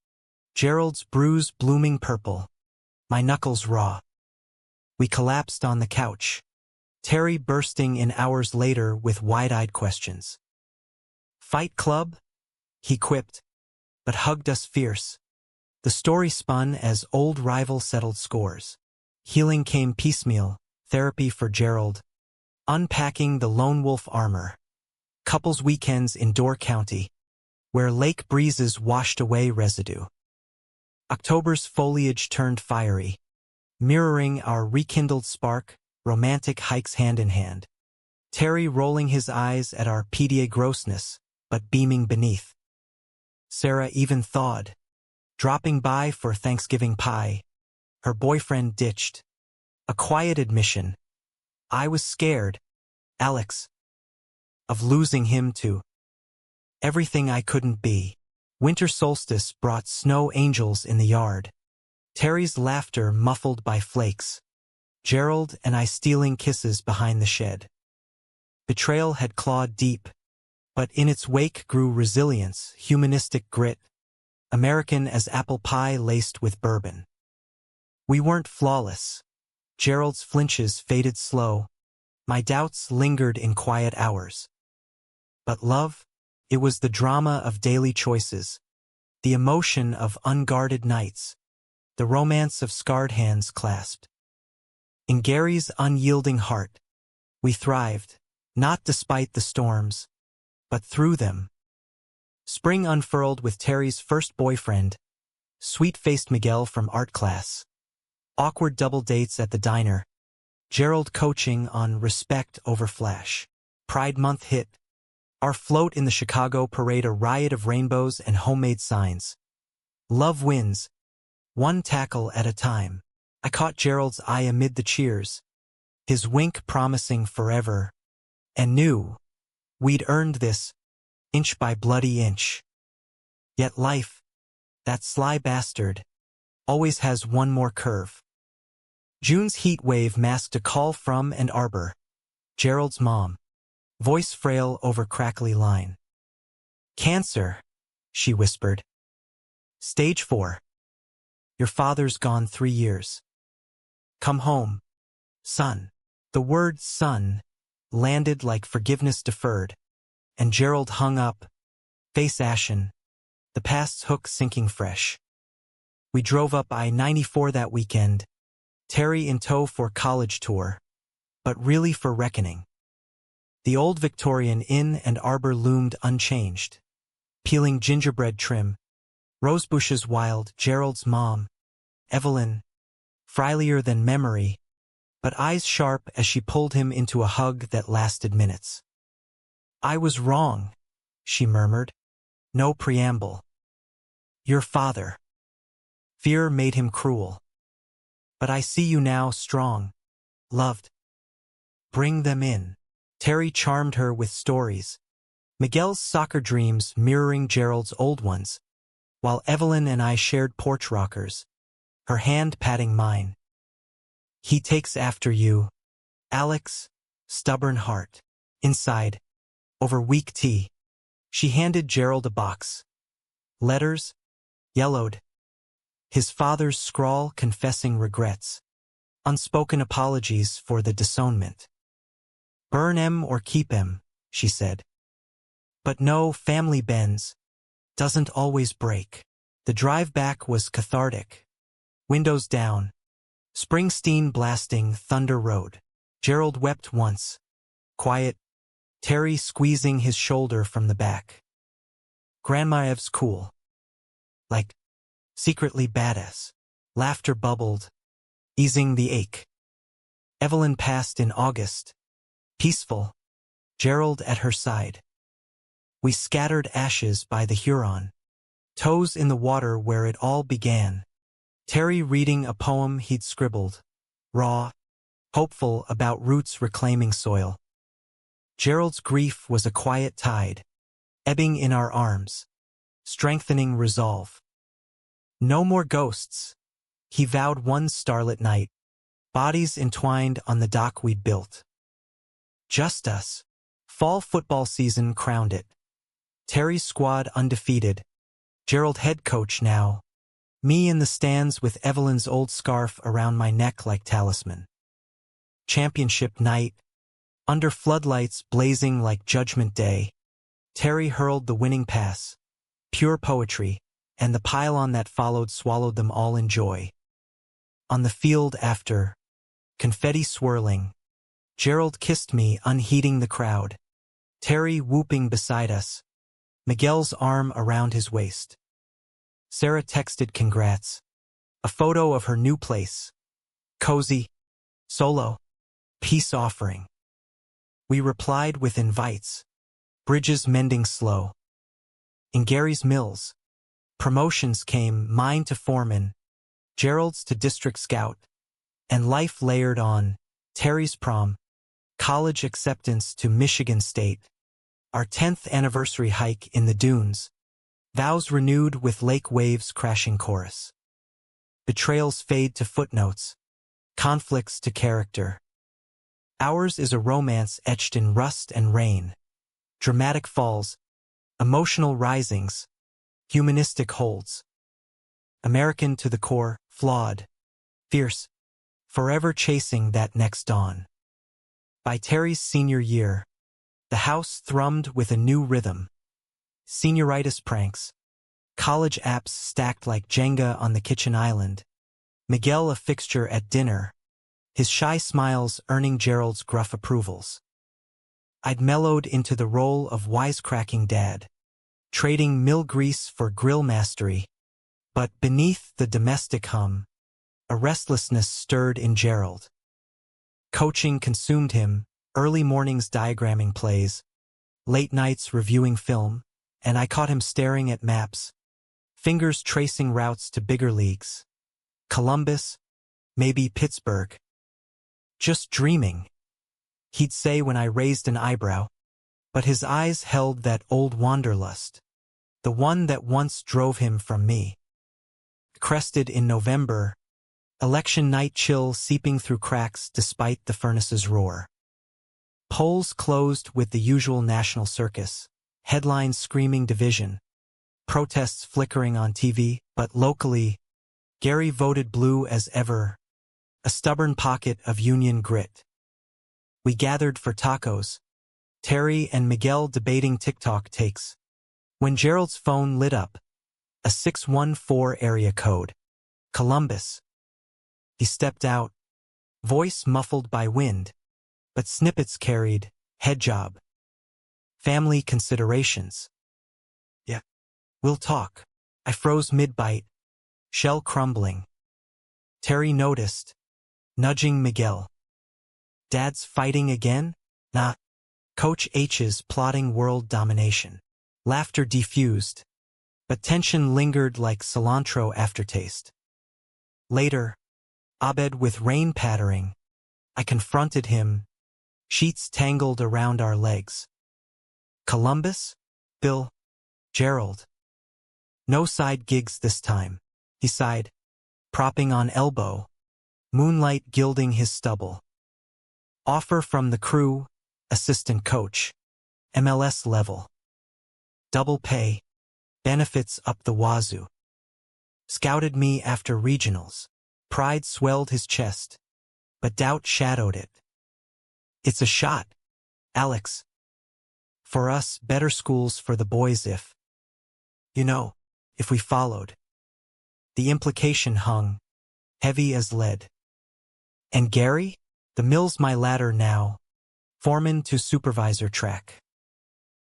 Gerald's bruise blooming purple, my knuckles raw. We collapsed on the couch, Terry bursting in hours later with wide-eyed questions. "Fight Club?" he quipped, but hugged us fierce. The story spun as old rival settled scores. Healing came piecemeal, therapy for Gerald, unpacking the lone wolf armor. Couples weekends in Door County, where lake breezes washed away residue. October's foliage turned fiery, mirroring our rekindled spark, romantic hikes hand in hand. Terry rolling his eyes at our PDA grossness, but beaming beneath. Sarah even thawed, dropping by for Thanksgiving pie. Her boyfriend ditched. A quiet admission. I was scared, Alex, of losing him to everything I couldn't be. Winter solstice brought snow angels in the yard. Terry's laughter muffled by flakes. Gerald and I stealing kisses behind the shed. Betrayal had clawed deep, but in its wake grew resilience, humanistic grit, American as apple pie laced with bourbon. We weren't flawless. Gerald's flinches faded slow. My doubts lingered in quiet hours. But love? It was the drama of daily choices, the emotion of unguarded nights, the romance of scarred hands clasped. In Gary's unyielding heart, we thrived, not despite the storms, but through them. Spring unfurled with Terry's first boyfriend, sweet-faced Miguel from art class. Awkward double dates at the diner. Gerald coaching on respect over flash. Pride Month hit. Our float in the Chicago parade a riot of rainbows and homemade signs. Love wins, one tackle at a time. I caught Gerald's eye amid the cheers, his wink promising forever, and knew we'd earned this, inch by bloody inch. Yet life, That sly bastard always has one more curve. June's heat wave masked a call from Ann Arbor. Gerald's mom. Voice frail over crackly line. Cancer, she whispered. Stage 4. Your father's gone 3 years. Come home, son. The word son landed like forgiveness deferred, and Gerald hung up, face ashen, the past's hook sinking fresh. We drove up I-94 that weekend, Terry in tow for college tour, but really for reckoning. The old Victorian Inn and Arbor loomed unchanged, peeling gingerbread trim, rosebushes wild. Gerald's mom, Evelyn, frilier than memory, but eyes sharp as she pulled him into a hug that lasted minutes. I was wrong, she murmured. No preamble. Your father. Fear made him cruel. But I see you now strong, loved. Bring them in. Terry charmed her with stories, Miguel's soccer dreams mirroring Gerald's old ones, while Evelyn and I shared porch rockers, her hand patting mine. He takes after you, Alex, stubborn heart. Inside, over weak tea, she handed Gerald a box. Letters, yellowed. His father's scrawl confessing regrets, unspoken apologies for the disownment. Burn 'em or keep 'em, she said. But no, family bends doesn't always break. The drive back was cathartic. Windows down, Springsteen blasting Thunder Road. Gerald wept once. Quiet, Terry squeezing his shoulder from the back. Grandma Ev's cool. Like, secretly badass. Laughter bubbled, easing the ache. Evelyn passed in August. Peaceful, Gerald at her side. We scattered ashes by the Huron, toes in the water where it all began. Terry reading a poem he'd scribbled, raw, hopeful about roots reclaiming soil. Gerald's grief was a quiet tide, ebbing in our arms, strengthening resolve. No more ghosts, he vowed one starlit night, bodies entwined on the dock we'd built. Just us. Fall football season crowned it. Terry's squad undefeated. Gerald head coach now. Me in the stands with Evelyn's old scarf around my neck like talisman. Championship night. Under floodlights blazing like Judgment Day. Terry hurled the winning pass. Pure poetry, and the pylon that followed swallowed them all in joy. On the field after, confetti swirling, Gerald kissed me, unheeding the crowd. Terry whooping beside us, Miguel's arm around his waist. Sarah texted congrats. A photo of her new place. Cozy, solo, peace offering. We replied with invites. Bridges mending slow. In Gary's Mills, promotions came, mine to foreman, Gerald's to district scout, and life layered on. Terry's prom, college acceptance to Michigan State, our 10th anniversary hike in the dunes, vows renewed with lake waves crashing chorus. Betrayals fade to footnotes, conflicts to character. Ours is a romance etched in rust and rain. Dramatic falls, emotional risings, humanistic holds. American to the core, flawed, fierce, forever chasing that next dawn. By Terry's senior year, the house thrummed with a new rhythm. Senioritis pranks, college apps stacked like Jenga on the kitchen island, Miguel a fixture at dinner, his shy smiles earning Gerald's gruff approvals. I'd mellowed into the role of wisecracking dad, trading mill grease for grill mastery, but beneath the domestic hum, a restlessness stirred in Gerald. Coaching consumed him, early mornings diagramming plays, late nights reviewing film, and I caught him staring at maps, fingers tracing routes to bigger leagues. Columbus, maybe Pittsburgh. Just dreaming, he'd say when I raised an eyebrow, but his eyes held that old wanderlust, the one that once drove him from me. crested in November, election night chill seeping through cracks despite the furnace's roar. Polls closed with the usual national circus, headlines screaming division, protests flickering on TV, but locally, Gary voted blue as ever, a stubborn pocket of Union grit. We gathered for tacos, Terry and Miguel debating TikTok takes, when Gerald's phone lit up, a 614 area code, Columbus. He stepped out, voice muffled by wind, but snippets carried, head job. Family considerations. Yeah. We'll talk. I froze mid-bite, shell crumbling. Terry noticed, nudging Miguel. Dad's fighting again? Nah. Coach H's plotting world domination. Laughter diffused, but tension lingered like cilantro aftertaste. Later, Abed with rain pattering, I confronted him, sheets tangled around our legs. Columbus? Bill? Gerald? No side gigs this time, he sighed, propping on elbow, moonlight gilding his stubble. Offer from the crew, assistant coach, MLS level. Double pay, benefits up the wazoo. Scouted me after regionals. Pride swelled his chest, but doubt shadowed it. It's a shot, Alex. For us, better schools for the boys if we followed. The implication hung, heavy as lead. And Gary? The mill's my ladder now, foreman to supervisor track.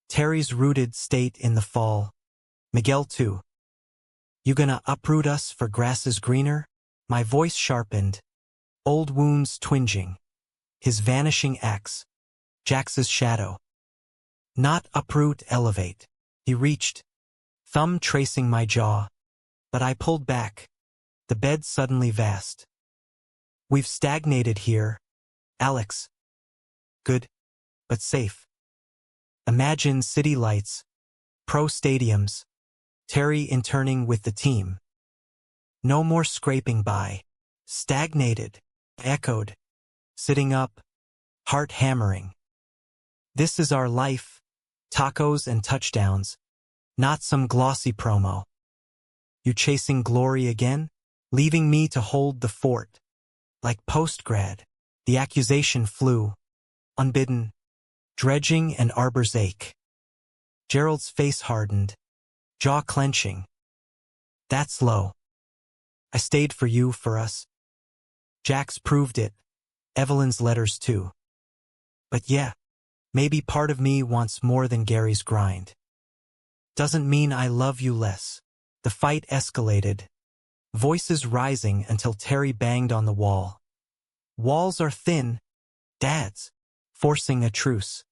Terry's rooted state in the fall. Miguel too. You gonna uproot us for grasses greener? My voice sharpened, old wounds twinging. His vanishing axe, Jax's shadow. Not uproot, elevate. He reached, thumb tracing my jaw, but I pulled back, the bed suddenly vast. We've stagnated here, Alex. Good, but safe. Imagine city lights, pro stadiums, Terry interning with the team. No more scraping by. Stagnated, echoed, sitting up, heart hammering. This is our life, tacos and touchdowns, not some glossy promo. You chasing glory again? Leaving me to hold the fort. Like post-grad, the accusation flew, unbidden, dredging an arbor's ache. Gerald's face hardened, jaw clenching. That's low. I stayed for you, for us. Jax proved it, Evelyn's letters too. But yeah, maybe part of me wants more than Gary's grind. Doesn't mean I love you less. The fight escalated, voices rising until Terry banged on the wall. Walls are thin, Dad's, forcing a truce.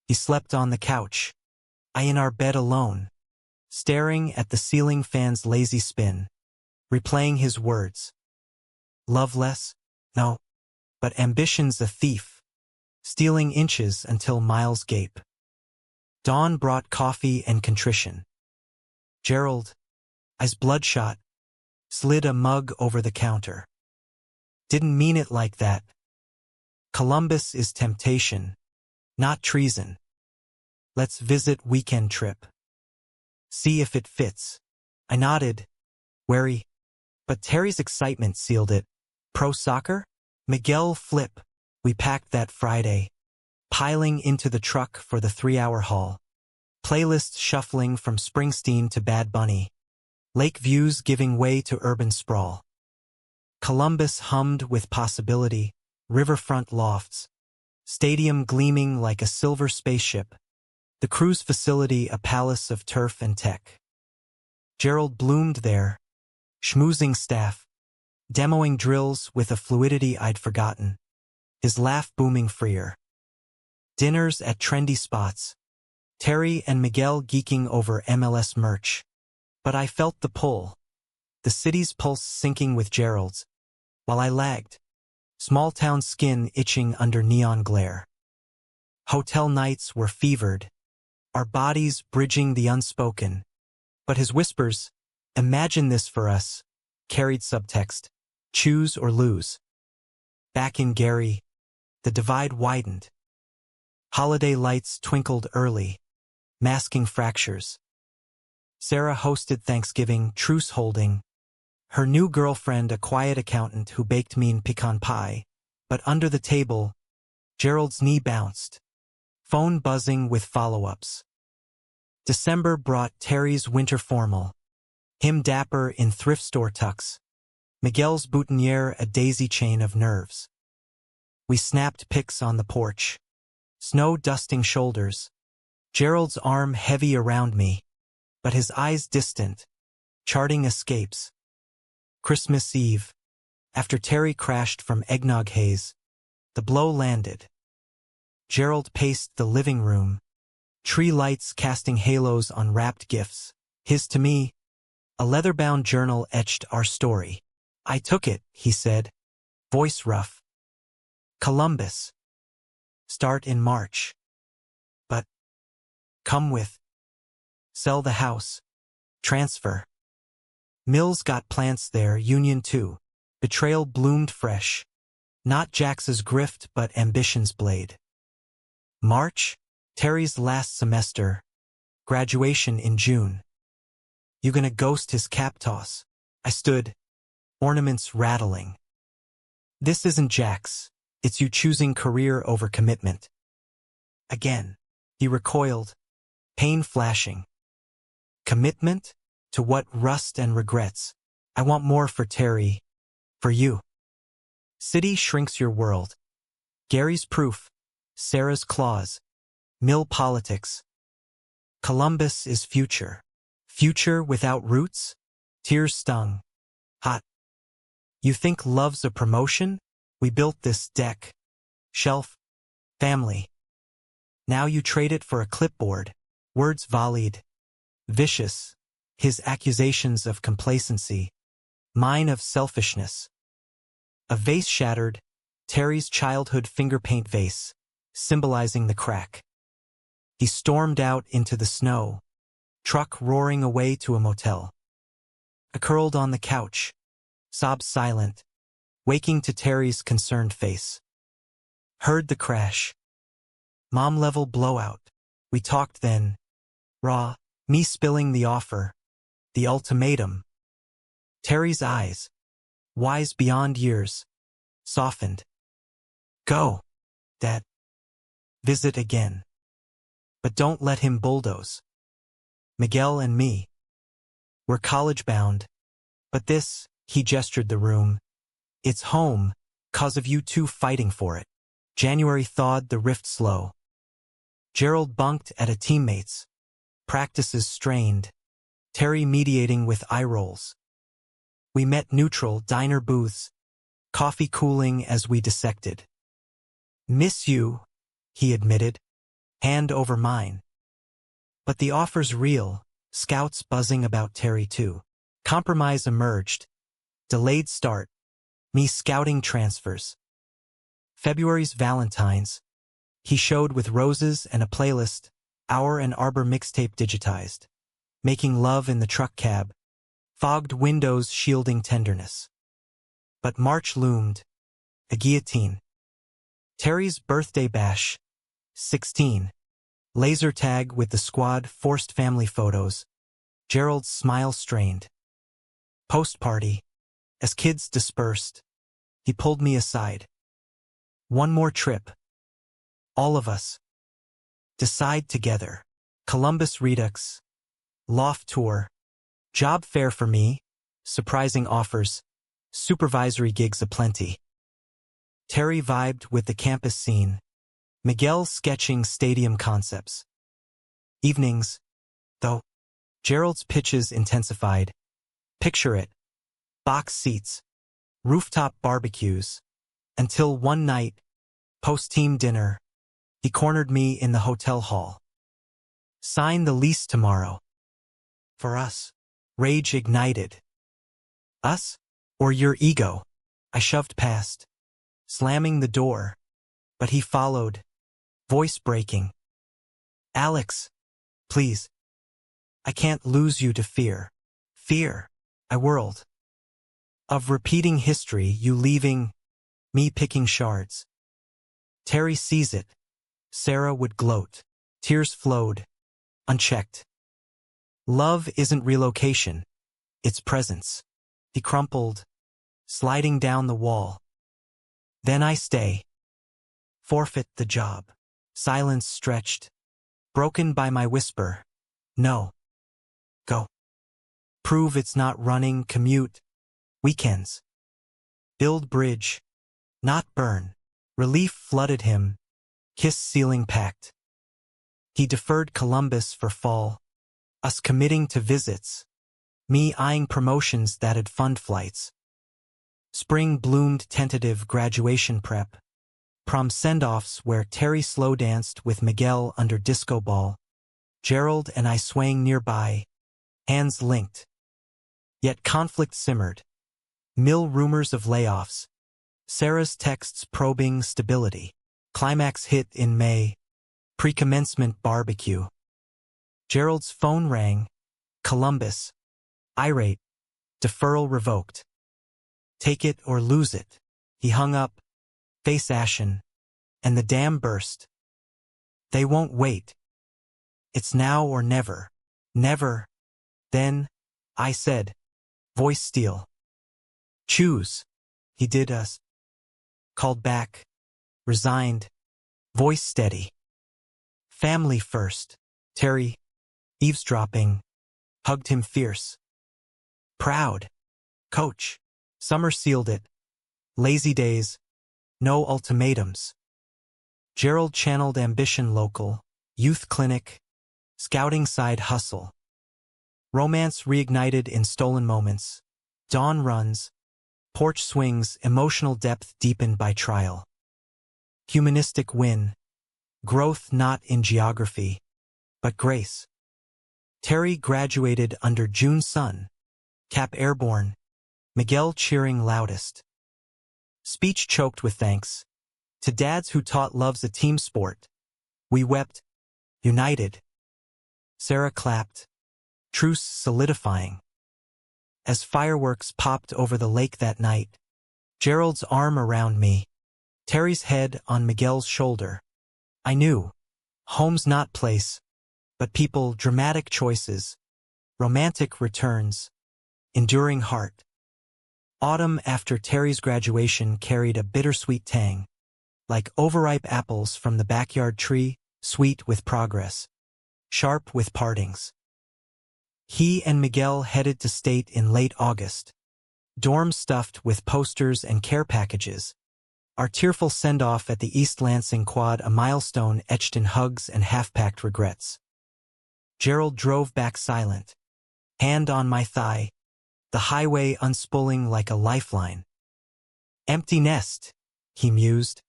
He slept on the couch, I in our bed alone, staring at the ceiling fan's lazy spin, replaying his words. Love less? No. But ambition's a thief, stealing inches until miles gape. Dawn brought coffee and contrition. Gerald, eyes bloodshot, slid a mug over the counter. Didn't mean it like that. Columbus is temptation, not treason. Let's visit weekend trip. See if it fits. I nodded, wary, but Terry's excitement sealed it. Pro soccer? Miguel flip. We packed that Friday, piling into the truck for the 3-hour haul. Playlists shuffling from Springsteen to Bad Bunny. Lake views giving way to urban sprawl. Columbus hummed with possibility, riverfront lofts. Stadium gleaming like a silver spaceship. The cruise facility a palace of turf and tech. Gerald bloomed there, schmoozing staff, demoing drills with a fluidity I'd forgotten, his laugh booming freer. Dinners at trendy spots, Terry and Miguel geeking over MLS merch. But I felt the pull, the city's pulse syncing with Gerald's, while I lagged, small-town skin itching under neon glare. Hotel nights were fevered, our bodies bridging the unspoken, but his whispers, Imagine this for us. Carried subtext. Choose or lose. Back in Gary, the divide widened. Holiday lights twinkled early, masking fractures. Sarah hosted Thanksgiving, truce holding. Her new girlfriend a quiet accountant who baked mean pecan pie. But under the table, Gerald's knee bounced. Phone buzzing with follow-ups. December brought Terry's winter formal. Him dapper in thrift store tux. Miguel's boutonniere a daisy chain of nerves. We snapped pics on the porch. Snow dusting shoulders. Gerald's arm heavy around me, but his eyes distant, charting escapes. Christmas Eve. After Terry crashed from eggnog haze, the blow landed. Gerald paced the living room, tree lights casting halos on wrapped gifts. His to me, a leather-bound journal etched our story. I took it, he said, voice rough. Columbus. Start in March. But come with. Sell the house. Transfer. Mills got plants there, Union too. Betrayal bloomed fresh. Not Jax's grift but ambition's blade. March, Terry's last semester. Graduation in June. You gonna ghost his cap toss? I stood, ornaments rattling. This isn't Jax. It's you choosing career over commitment. Again, he recoiled, pain flashing. Commitment? To what rust and regrets? I want more for Terry. For you. City shrinks your world. Gary's proof. Sarah's clause. Mill politics. Columbus is future. Future without roots? Tears stung. Hot. You think love's a promotion? We built this deck. Shelf. Family. Now you trade it for a clipboard. Words volleyed. Vicious. His accusations of complacency. Mine of selfishness. A vase shattered. Terry's childhood finger paint vase, symbolizing the crack. He stormed out into the snow, truck roaring away to a motel. I curled on the couch, sobs silent, waking to Terry's concerned face. Heard the crash. Mom-level blowout. We talked then. Raw, me spilling the offer. The ultimatum. Terry's eyes, wise beyond years, softened. Go, Dad. Visit again. But don't let him bulldoze. Miguel and me. We're college-bound. But this, he gestured the room. It's home, 'cause of you two fighting for it. January thawed the rift slow. Gerald bunked at a teammate's. Practices strained. Terry mediating with eye rolls. We met neutral diner booths. Coffee cooling as we dissected. Miss you, he admitted. Hand over mine. But the offer's real. Scouts buzzing about Terry too. Compromise emerged. Delayed start. Me scouting transfers. February's Valentine's. He showed with roses and a playlist. Hour and Arbor mixtape digitized. Making love in the truck cab. Fogged windows shielding tenderness. But March loomed. A guillotine. Terry's birthday bash. 16. Laser tag with the squad, forced family photos. Gerald's smile strained. Post-party. As kids dispersed, he pulled me aside. One more trip. All of us. Decide together. Columbus Redux. Loft tour. Job fair for me. Surprising offers. Supervisory gigs aplenty. Terry vibed with the campus scene. Miguel sketching stadium concepts. Evenings, though, Gerald's pitches intensified. Picture it. Box seats. Rooftop barbecues. Until one night, post-team dinner, he cornered me in the hotel hall. Sign the lease tomorrow. For us. Rage ignited. Us? Or your ego? I shoved past, slamming the door. But he followed, voice breaking. Alex, please. I can't lose you to fear. Fear. I whirled. Of repeating history, you leaving, me picking shards. Terry sees it. Sarah would gloat. Tears flowed, unchecked. Love isn't relocation. It's presence. He crumpled, sliding down the wall. Then I stay. Forfeit the job. Silence stretched, broken by my whisper. No. Go. Prove it's not running, commute. Weekends. Build bridge. Not burn. Relief flooded him. Kiss ceiling packed. He deferred Columbus for fall. Us committing to visits. Me eyeing promotions that'd fund flights. Spring bloomed tentative graduation prep. Prom send-offs where Terry slow danced with Miguel under disco ball. Gerald and I swaying nearby, hands linked. Yet conflict simmered. Mill rumors of layoffs. Sarah's texts probing stability. Climax hit in May. Pre-commencement barbecue. Gerald's phone rang. Columbus. Irate. Deferral revoked. Take it or lose it. He hung up, face ashen, and the dam burst. They won't wait. It's now or never. Never. Then, I said, voice steel. Choose. He did us. Called back. Resigned. Voice steady. Family first. Terry, eavesdropping, hugged him fierce. Proud. Coach. Summer sealed it. Lazy days. No ultimatums. Gerald channeled ambition local. Youth clinic. Scouting side hustle. Romance reignited in stolen moments. Dawn runs. Porch swings, emotional depth deepened by trial. Humanistic win. Growth not in geography, but grace. Terry graduated under June sun. Cap airborne. Miguel cheering loudest. Speech choked with thanks. To dads who taught love's a team sport. We wept. United. Sarah clapped. Truce solidifying. As fireworks popped over the lake that night, Gerald's arm around me, Terry's head on Miguel's shoulder. I knew. Home's not place, but people, dramatic choices, romantic returns, enduring heart. Autumn after Terry's graduation carried a bittersweet tang, like overripe apples from the backyard tree, sweet with progress, sharp with partings. He and Miguel headed to state in late August, dorms stuffed with posters and care packages. Our tearful send-off at the East Lansing quad, a milestone etched in hugs and half-packed regrets. Gerald drove back silent, hand on my thigh, the highway unspooling like a lifeline. Empty nest, he mused,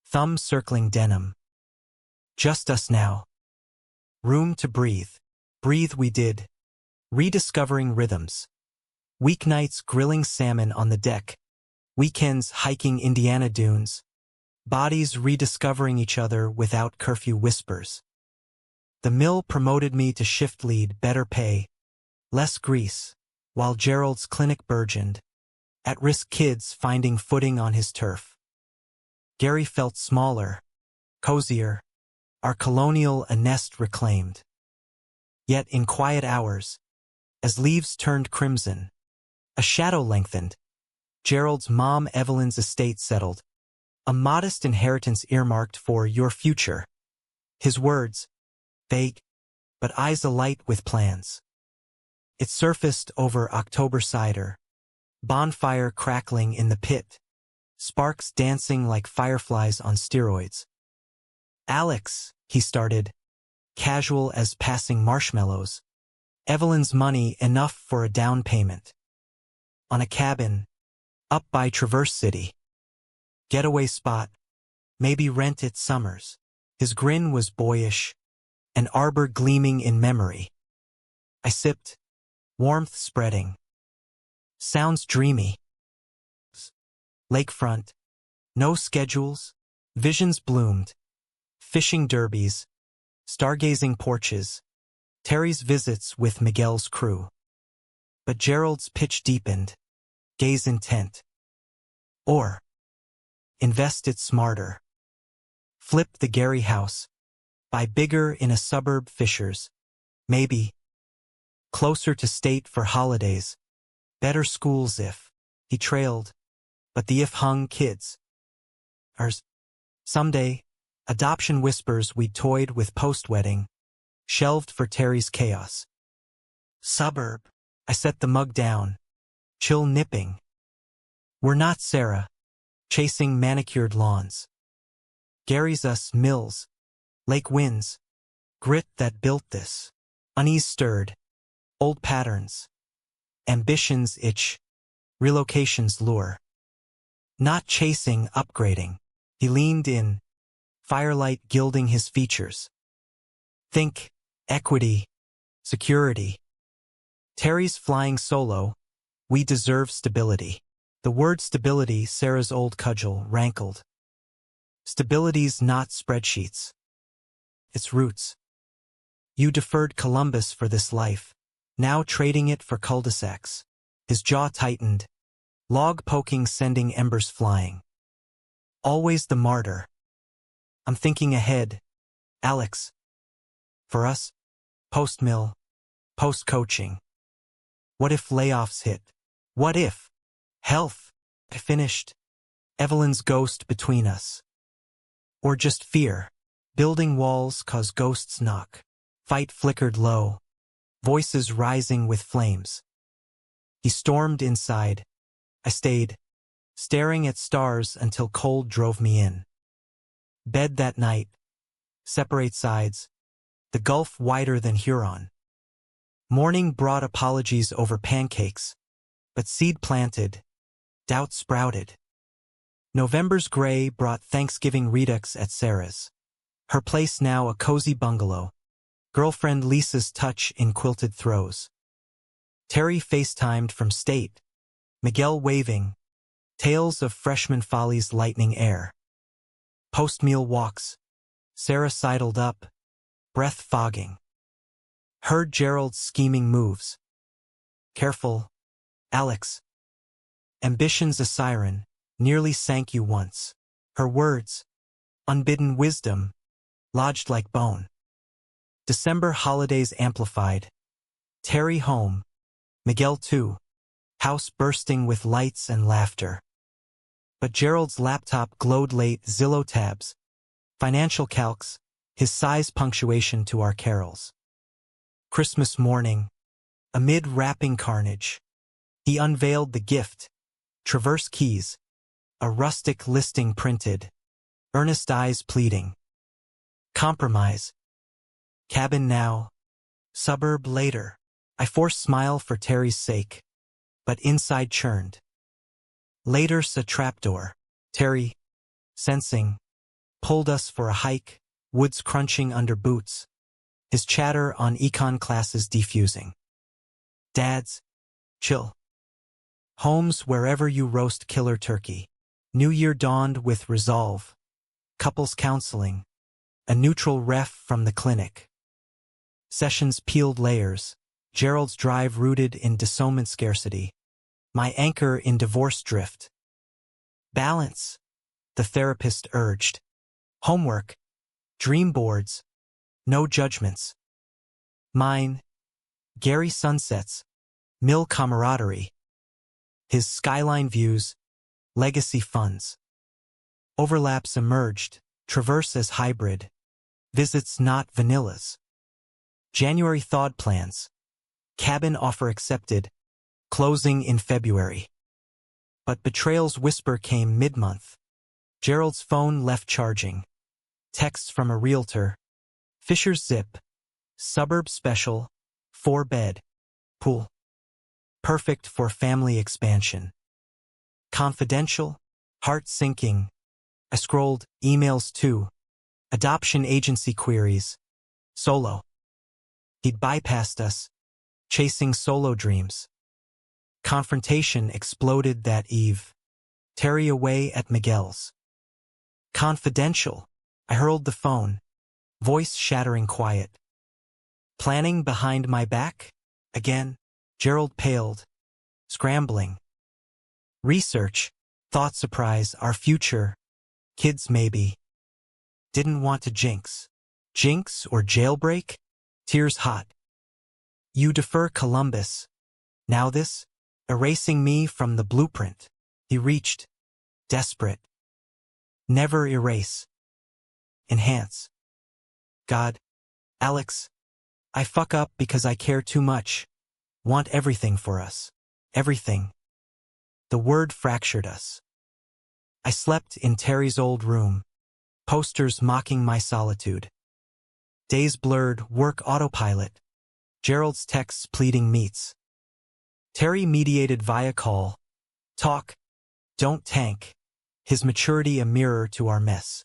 thumb circling denim. Just us now. Room to breathe. Breathe we did, rediscovering rhythms. Weeknights grilling salmon on the deck. Weekends hiking Indiana dunes. Bodies rediscovering each other without curfew whispers. The mill promoted me to shift lead, better pay, less grease, while Gerald's clinic burgeoned. At-risk kids finding footing on his turf. Gary felt smaller, cozier, our colonial a nest reclaimed. Yet in quiet hours, as leaves turned crimson, a shadow lengthened. Gerald's mom Evelyn's estate settled, a modest inheritance earmarked for your future. His words, vague, but eyes alight with plans. It surfaced over October cider, bonfire crackling in the pit, sparks dancing like fireflies on steroids. Alex, he started, casual as passing marshmallows. Evelyn's money enough for a down payment. On a cabin, up by Traverse City. Getaway spot, maybe rent it summers. His grin was boyish, an arbor gleaming in memory. I sipped, warmth spreading. Sounds dreamy. Lakefront, no schedules, visions bloomed. Fishing derbies, stargazing porches, Terry's visits with Miguel's crew. But Gerald's pitch deepened, gaze intent. Or, invest it smarter. Flip the Gary house. Buy bigger in a suburb Fishers. Maybe. Closer to state for holidays. Better schools if. He trailed. But the if hung kids. Ours. Someday. Adoption whispers we toyed with post-wedding. Shelved for Terry's chaos. Suburb. I set the mug down. Chill nipping. We're not Sarah. Chasing manicured lawns. Gary's us mills. Lake winds. Grit that built this. Unease stirred. Old patterns. Ambitions itch. Relocations lure. Not chasing, upgrading. He leaned in. Firelight gilding his features. Think. Equity. Security. Terry's flying solo. We deserve stability. The word stability, Sarah's old cudgel, rankled. Stability's not spreadsheets. It's roots. You deferred Columbus for this life, now trading it for cul-de-sacs. His jaw tightened, log poking sending embers flying. Always the martyr. I'm thinking ahead, Alex. For us, post-mill, post-coaching. What if layoffs hit? What if? Health. I finished. Evelyn's ghost between us. Or just fear. Building walls cause ghosts knock. Fight flickered low. Voices rising with flames. He stormed inside. I stayed, staring at stars until cold drove me in. Bed that night. Separate sides. The gulf wider than Huron. Morning brought apologies over pancakes. But seed planted. Doubt sprouted. November's gray brought Thanksgiving redux at Sarah's. Her place now a cozy bungalow. Girlfriend Lisa's touch in quilted throws. Terry FaceTimed from state. Miguel waving. Tales of freshman follies lightning air. Post-meal walks. Sarah sidled up. Breath fogging. Heard Gerald's scheming moves. Careful, Alex. Ambition's a siren, nearly sank you once. Her words, unbidden wisdom, lodged like bone. December holidays amplified. Terry home. Miguel too. House bursting with lights and laughter. But Gerald's laptop glowed late Zillow tabs. Financial calcs, his size punctuation to our carols. Christmas morning. Amid wrapping carnage. He unveiled the gift. Traverse keys. A rustic listing printed. Earnest eyes pleading. Compromise. Cabin now. Suburb later. I forced smile for Terry's sake. But inside churned. Later's a trapdoor. Terry, sensing, pulled us for a hike, woods crunching under boots. His chatter on econ classes defusing. Dads, chill. Homes wherever you roast killer turkey. New Year dawned with resolve. Couples counseling. A neutral ref from the clinic. Sessions peeled layers. Gerald's drive rooted in dissonant scarcity. My anchor in divorce drift. Balance, the therapist urged. Homework. Dream boards. No judgments. Mine. Gary sunsets. Mill camaraderie. His skyline views. Legacy funds. Overlaps emerged. Traverse as hybrid. Visits not vanillas. January thawed plans. Cabin offer accepted. Closing in February. But betrayal's whisper came mid-month. Gerald's phone left charging. Texts from a realtor. Fisher's zip. Suburb special. 4-bed. Pool. Perfect for family expansion. Confidential. Heart sinking. I scrolled. Emails too. Adoption agency queries. Solo. He'd bypassed us. Chasing solo dreams. Confrontation exploded that eve. Terry away at Miguel's. Confidential. I hurled the phone. Voice shattering quiet. Planning behind my back? Again? Gerald paled, scrambling. Research, thought surprise, our future, kids maybe. Didn't want to jinx. Jinx or jailbreak? Tears hot. You defer Columbus. Now this? Erasing me from the blueprint. He reached, desperate. Never erase. Enhance. God. Alex. I fuck up because I care too much. Want everything for us. Everything. The word fractured us. I slept in Terry's old room. Posters mocking my solitude. Days blurred, work autopilot. Gerald's texts pleading meets. Terry mediated via call. Talk. Don't tank. His maturity a mirror to our mess.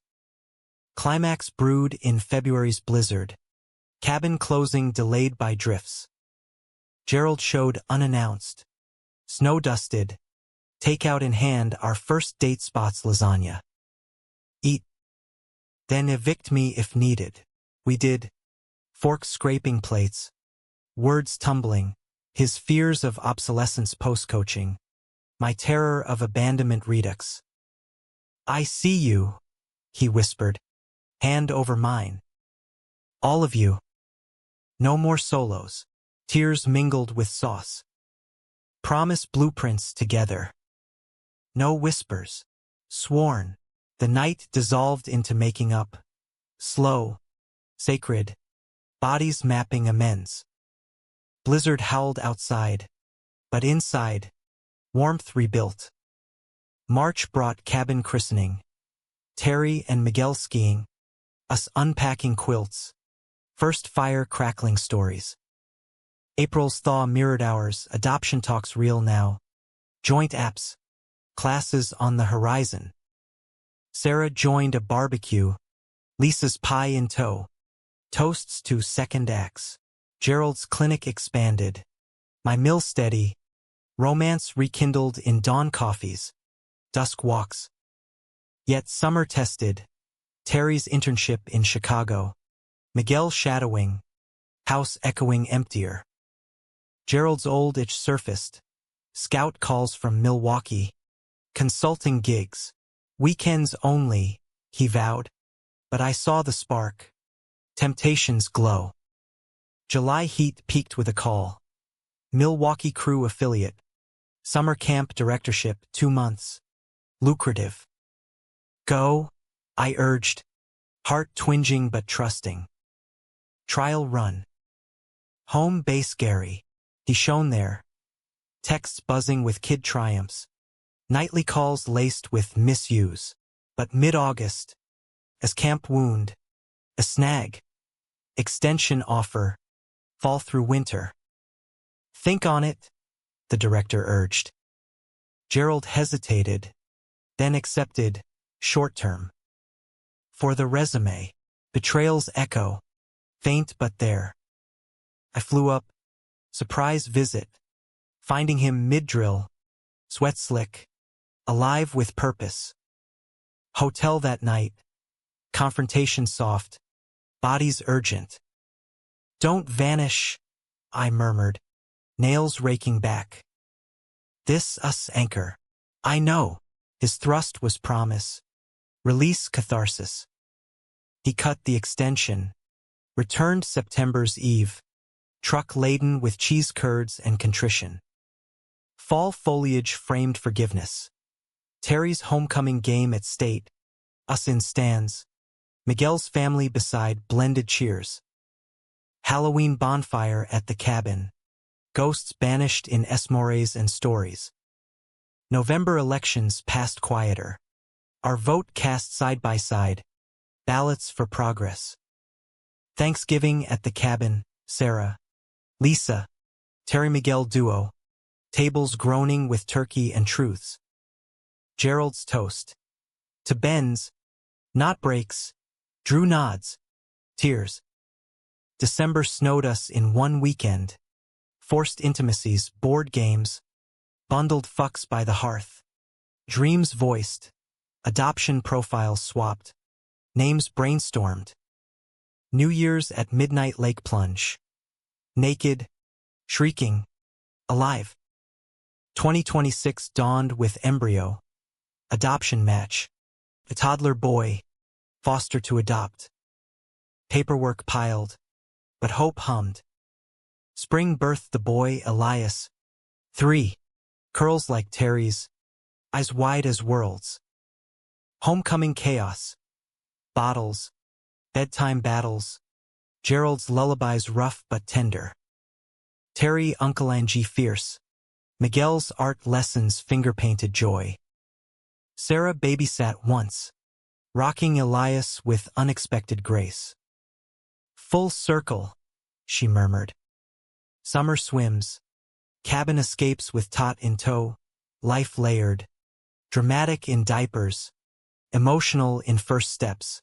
Climax brewed in February's blizzard. Cabin closing delayed by drifts. Gerald showed unannounced. Snow-dusted. Takeout in hand, our first date spots lasagna. Eat. Then evict me if needed. We did. Forks scraping plates. Words tumbling. His fears of obsolescence post-coaching. My terror of abandonment redux. I see you, he whispered. Hand over mine. All of you. No more solos. Tears mingled with sauce. Promise blueprints together. No whispers. Sworn. The night dissolved into making up. Slow. Sacred. Bodies mapping amends. Blizzard howled outside. But inside, warmth rebuilt. March brought cabin christening. Terry and Miguel skiing. Us unpacking quilts. First fire crackling stories. April's thaw mirrored ours, adoption talks real now. Joint apps. Classes on the horizon. Sarah joined a barbecue. Lisa's pie in tow. Toasts to second acts. Gerald's clinic expanded. My mill steady. Romance rekindled in dawn coffees. Dusk walks. Yet summer tested. Terry's internship in Chicago. Miguel shadowing. House echoing emptier. Gerald's old itch surfaced. Scout calls from Milwaukee. Consulting gigs. Weekends only, he vowed. But I saw the spark. Temptations glow. July heat peaked with a call. Milwaukee crew affiliate. Summer camp directorship, 2 months. Lucrative. Go, I urged. Heart twinging but trusting. Trial run. Home base Gary. He shone there. Texts buzzing with kid triumphs. Nightly calls laced with misuse. But mid-August. As camp wound. A snag. Extension offer. Fall through winter. Think on it, the director urged. Gerald hesitated. Then accepted. Short term. For the resume. Betrayal's echo. Faint but there. I flew up. Surprise visit. Finding him mid-drill. Sweat slick. Alive with purpose. Hotel that night. Confrontation soft. Bodies urgent. Don't vanish, I murmured. Nails raking back. This us anchor. I know. His thrust was promise. Release catharsis. He cut the extension. Returned September's eve. Truck laden with cheese curds and contrition. Fall foliage framed forgiveness. Terry's homecoming game at state. Us in stands. Miguel's family beside blended cheers. Halloween bonfire at the cabin. Ghosts banished in esmores and stories. November elections passed quieter. Our vote cast side by side. Ballots for progress. Thanksgiving at the cabin, Sarah. Lisa. Terry Miguel duo. Tables groaning with turkey and truths. Gerald's toast. To Ben's. Not breaks. Drew nods. Tears. December snowed us in one weekend. Forced intimacies, board games. Bundled fucks by the hearth. Dreams voiced. Adoption profiles swapped. Names brainstormed. New Year's at midnight lake plunge. Naked. Shrieking. alive. 2026 dawned with embryo, adoption match, a toddler boy, foster to adopt. Paperwork piled, but hope hummed. Spring birthed the boy Elias. 3. Curls like Terry's, eyes wide as worlds. Homecoming chaos. Bottles, bedtime battles. Gerald's lullabies rough but tender. Terry Uncle Angie fierce. Miguel's art lessons finger-painted joy. Sarah babysat once, rocking Elias with unexpected grace. Full circle, she murmured. Summer swims, cabin escapes with tot in tow, life layered, dramatic in diapers, emotional in first steps.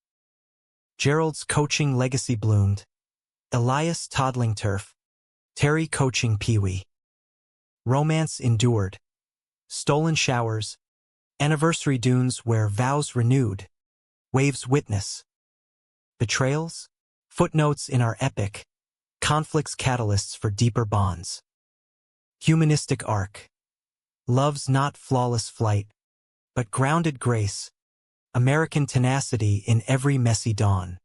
Gerald's coaching legacy bloomed, Elias toddling turf, Terry coaching Pee-wee. Romance endured, stolen showers, anniversary dunes where vows renewed, waves witness. Betrayals? Footnotes in our epic, conflicts catalysts for deeper bonds. Humanistic arc. Love's not flawless flight, but grounded grace, American tenacity in every messy dawn.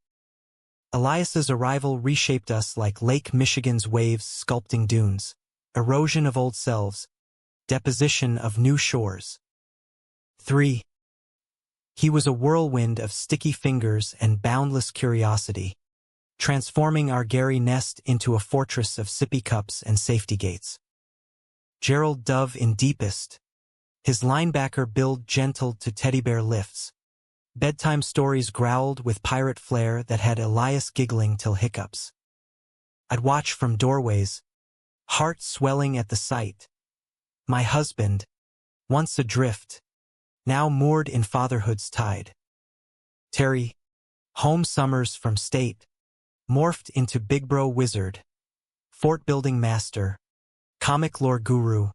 Elias's arrival reshaped us like Lake Michigan's waves sculpting dunes, erosion of old selves, deposition of new shores. 3. He was a whirlwind of sticky fingers and boundless curiosity, transforming our Gary nest into a fortress of sippy cups and safety gates. Gerald dove in deepest, his linebacker build gentle to teddy bear lifts. Bedtime stories growled with pirate flair that had Elias giggling till hiccups. I'd watch from doorways, heart swelling at the sight. My husband, once adrift, now moored in fatherhood's tide. Terry, home summers from state, morphed into big bro wizard, fort-building master, comic lore guru,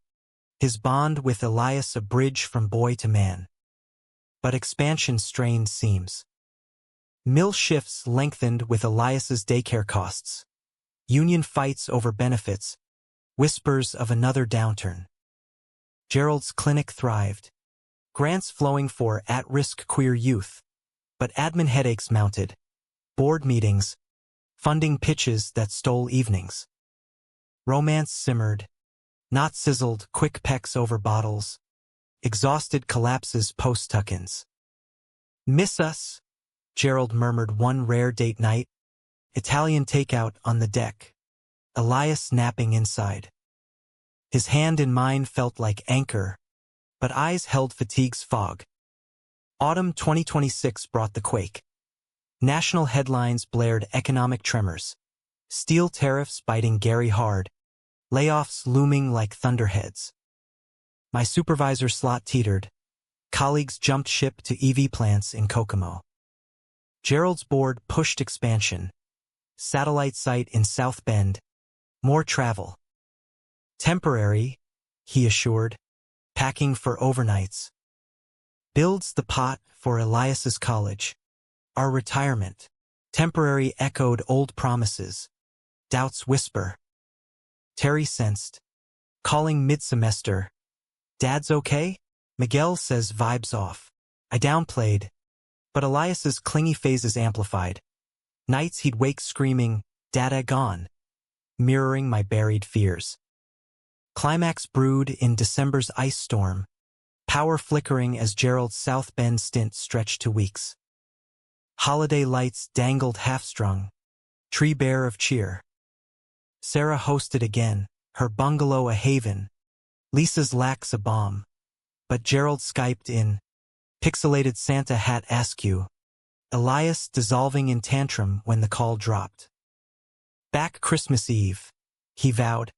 his bond with Elias a bridge from boy to man. But expansion strained seams. Mill shifts lengthened with Elias's daycare costs. Union fights over benefits, whispers of another downturn. Gerald's clinic thrived, grants flowing for at-risk queer youth, but admin headaches mounted, board meetings, funding pitches that stole evenings. Romance simmered, not sizzled, quick pecks over bottles, exhausted collapses post-tuck-ins. Miss us, Gerald murmured one rare date night, Italian takeout on the deck, Elias napping inside. His hand in mine felt like anchor, but eyes held fatigue's fog. Autumn 2026 brought the quake. National headlines blared economic tremors, steel tariffs biting Gary hard, layoffs looming like thunderheads. My supervisor slot teetered, colleagues jumped ship to EV plants in Kokomo. Gerald's board pushed expansion, satellite site in South Bend, more travel. Temporary, he assured, packing for overnights. Builds the pot for Elias's college. Our retirement. Temporary echoed old promises. Doubts whisper. Terry sensed. Calling mid-semester. Dad's okay? Miguel says vibes off. I downplayed, but Elias's clingy phases amplified. Nights he'd wake screaming, Dada gone, mirroring my buried fears. Climax brewed in December's ice storm, power flickering as Gerald's South Bend stint stretched to weeks. Holiday lights dangled half-strung, tree bare of cheer. Sarah hosted again, her bungalow a haven. Lisa's lacks a bomb. But Gerald Skyped in, pixelated Santa hat askew. Elias dissolving in tantrum when the call dropped. Back Christmas Eve, he vowed.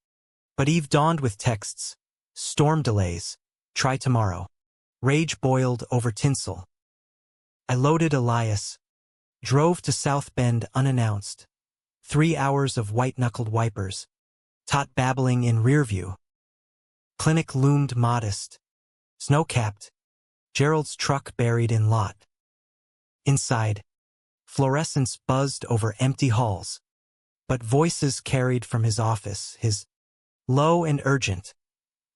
But Eve dawned with texts. Storm delays. Try tomorrow. Rage boiled over tinsel. I loaded Elias. Drove to South Bend unannounced. 3 hours of white-knuckled wipers. Tot babbling in rearview. Clinic loomed modest. Snow-capped. Gerald's truck buried in lot. Inside, fluorescence buzzed over empty halls. But voices carried from his office, his low and urgent.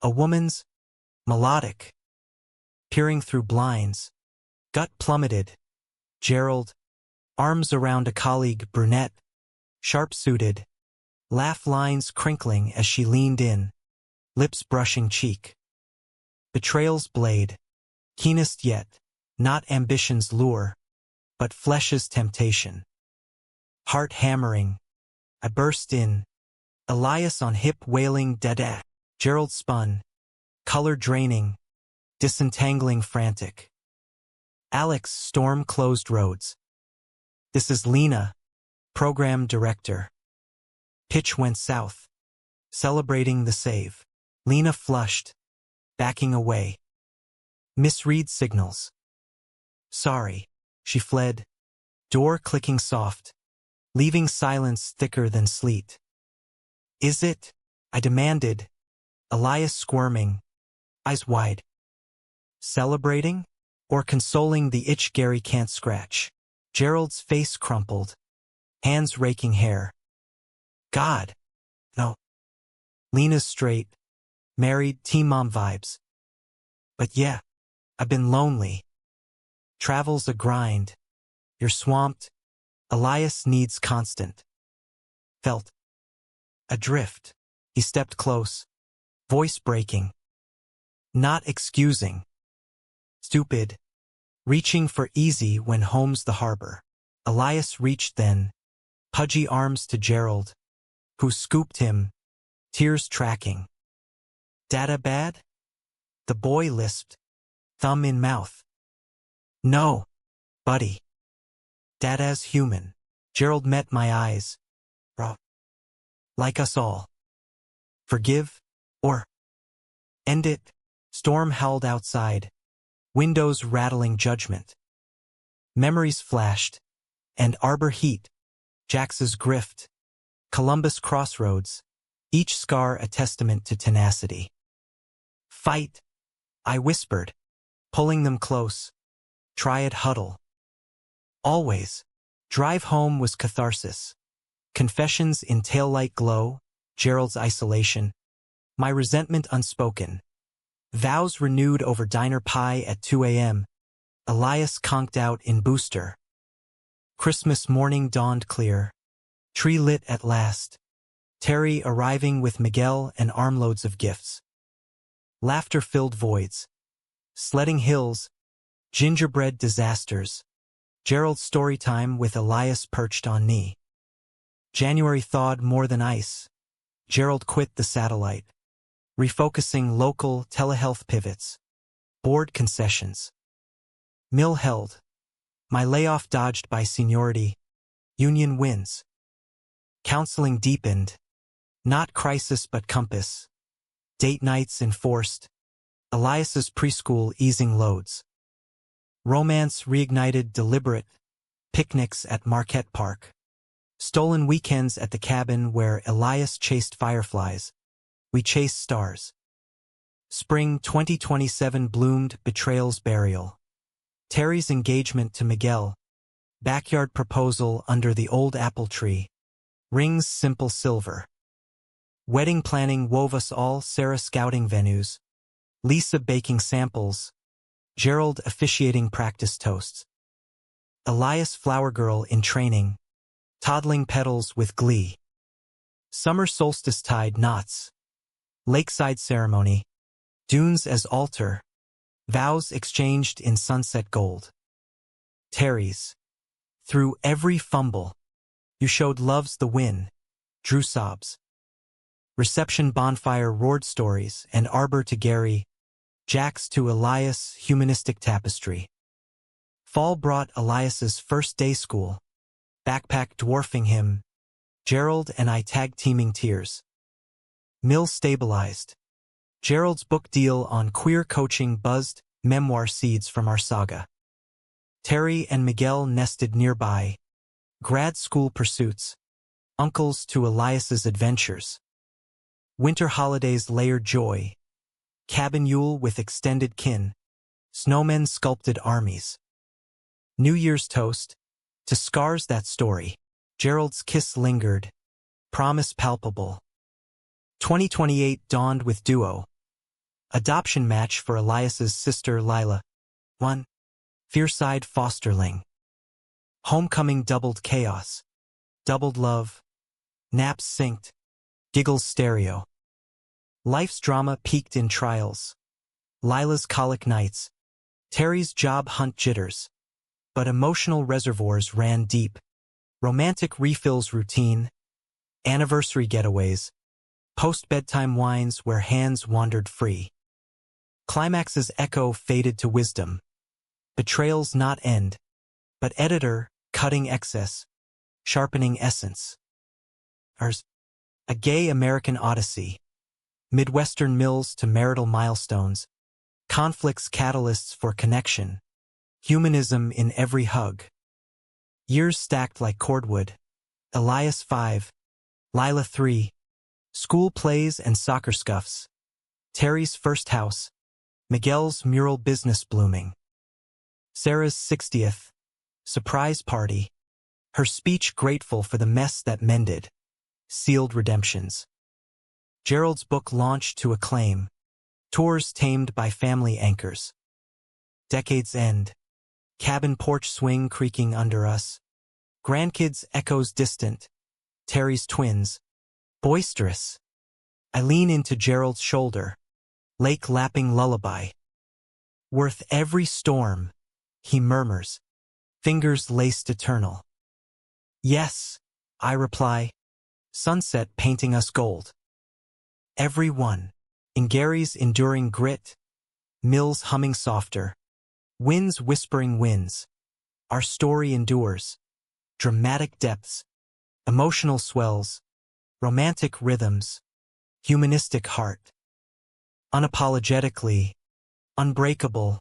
A woman's, melodic, peering through blinds, gut plummeted. Gerald, arms around a colleague, brunette, sharp-suited, laugh lines crinkling as she leaned in, lips brushing cheek. Betrayal's blade, keenest yet, not ambition's lure, but flesh's temptation. Heart hammering, I burst in, Elias on hip wailing dada. Gerald spun, color draining, disentangling frantic. Alex storm closed roads. This is Lena, program director. Pitch went south, celebrating the save. Lena flushed, backing away. Misread signals. Sorry, she fled, door clicking soft, leaving silence thicker than sleet. Is it? I demanded, Elias squirming, eyes wide. Celebrating? Or consoling the itch Gary can't scratch? Gerald's face crumpled, hands raking hair. God, no. Lena's straight, married, teen mom vibes. But yeah, I've been lonely. Travel's a grind. You're swamped. Elias needs constant. Felt. Adrift. He stepped close, voice breaking. Not excusing. Stupid. Reaching for easy when home's the harbor. Elias reached then, pudgy arms to Gerald, who scooped him, tears tracking. Dada bad? The boy lisped, thumb in mouth. No, buddy. Dada's human. Gerald met my eyes. Raw. Like us all. Forgive, or end it. Storm howled outside, windows rattling judgment. Memories flashed, and Arbor heat, Jax's grift, Columbus crossroads, each scar a testament to tenacity. Fight, I whispered, pulling them close. Triad huddle. Always. Drive home was catharsis. Confessions in taillight glow, Gerald's isolation. My resentment unspoken. Vows renewed over diner pie at 2 a.m. Elias conked out in booster. Christmas morning dawned clear. Tree lit at last. Terry arriving with Miguel and armloads of gifts. Laughter filled voids. Sledding hills. Gingerbread disasters. Gerald's story time with Elias perched on knee. January thawed more than ice. Gerald quit the satellite. Refocusing local telehealth pivots. Board concessions. Mill held. My layoff dodged by seniority. Union wins. Counseling deepened. Not crisis but compass. Date nights enforced. Elias's preschool easing loads. Romance reignited deliberate. Picnics at Marquette Park. Stolen weekends at the cabin where Elias chased fireflies. We chased stars. Spring 2027 bloomed betrayal's burial. Terry's engagement to Miguel. Backyard proposal under the old apple tree. Rings simple silver. Wedding planning wove us all. Sarah scouting venues. Lisa baking samples. Gerald officiating practice toasts. Elias flower girl in training. Toddling petals with glee. Summer solstice tied knots. Lakeside ceremony. Dunes as altar. Vows exchanged in sunset gold. Terry's. Through every fumble. You showed love's the win. Drew sobs. Reception bonfire roared stories and Arbor to Gary. Jax to Elias humanistic tapestry. Fall brought Elias's first day school. Backpack dwarfing him. Gerald and I tag teaming tears. Mill stabilized. Gerald's book deal on queer coaching buzzed, memoir seeds from our saga. Terry and Miguel nested nearby. Grad school pursuits. Uncles to Elias's adventures. Winter holidays layered joy. Cabin Yule with extended kin. Snowmen sculpted armies. New Year's toast. To scars that story. Gerald's kiss lingered. Promise palpable. 2028 dawned with duo. Adoption match for Elias's sister Lila. 1. Fierside fosterling. Homecoming doubled chaos. Doubled love. Naps synced. Giggles stereo. Life's drama peaked in trials. Lila's colic nights. Terry's job hunt jitters. But emotional reservoirs ran deep. Romantic refills routine. Anniversary getaways. Post-bedtime wines where hands wandered free. Climax's echo faded to wisdom. Betrayals not end, but editor, cutting excess, sharpening essence. Ours, a gay American odyssey. Midwestern mills to marital milestones. Conflicts catalysts for connection. Humanism in every hug. Years stacked like cordwood. Elias 5. Lila 3. School plays and soccer scuffs. Terry's first house. Miguel's mural business blooming. Sarah's 60th. Surprise party. Her speech grateful for the mess that mended. Sealed redemptions. Gerald's book launched to acclaim. Tours tamed by family anchors. Decade's end. Cabin porch swing creaking under us. Grandkids echoes distant. Terry's twins. Boisterous. I lean into Gerald's shoulder. Lake lapping lullaby. Worth every storm, he murmurs. Fingers laced eternal. Yes, I reply. Sunset painting us gold. Every one. In Gary's enduring grit. Mills humming softer. Winds whispering winds. Our story endures. Dramatic depths. Emotional swells. Romantic rhythms. Humanistic heart. Unapologetically. Unbreakable.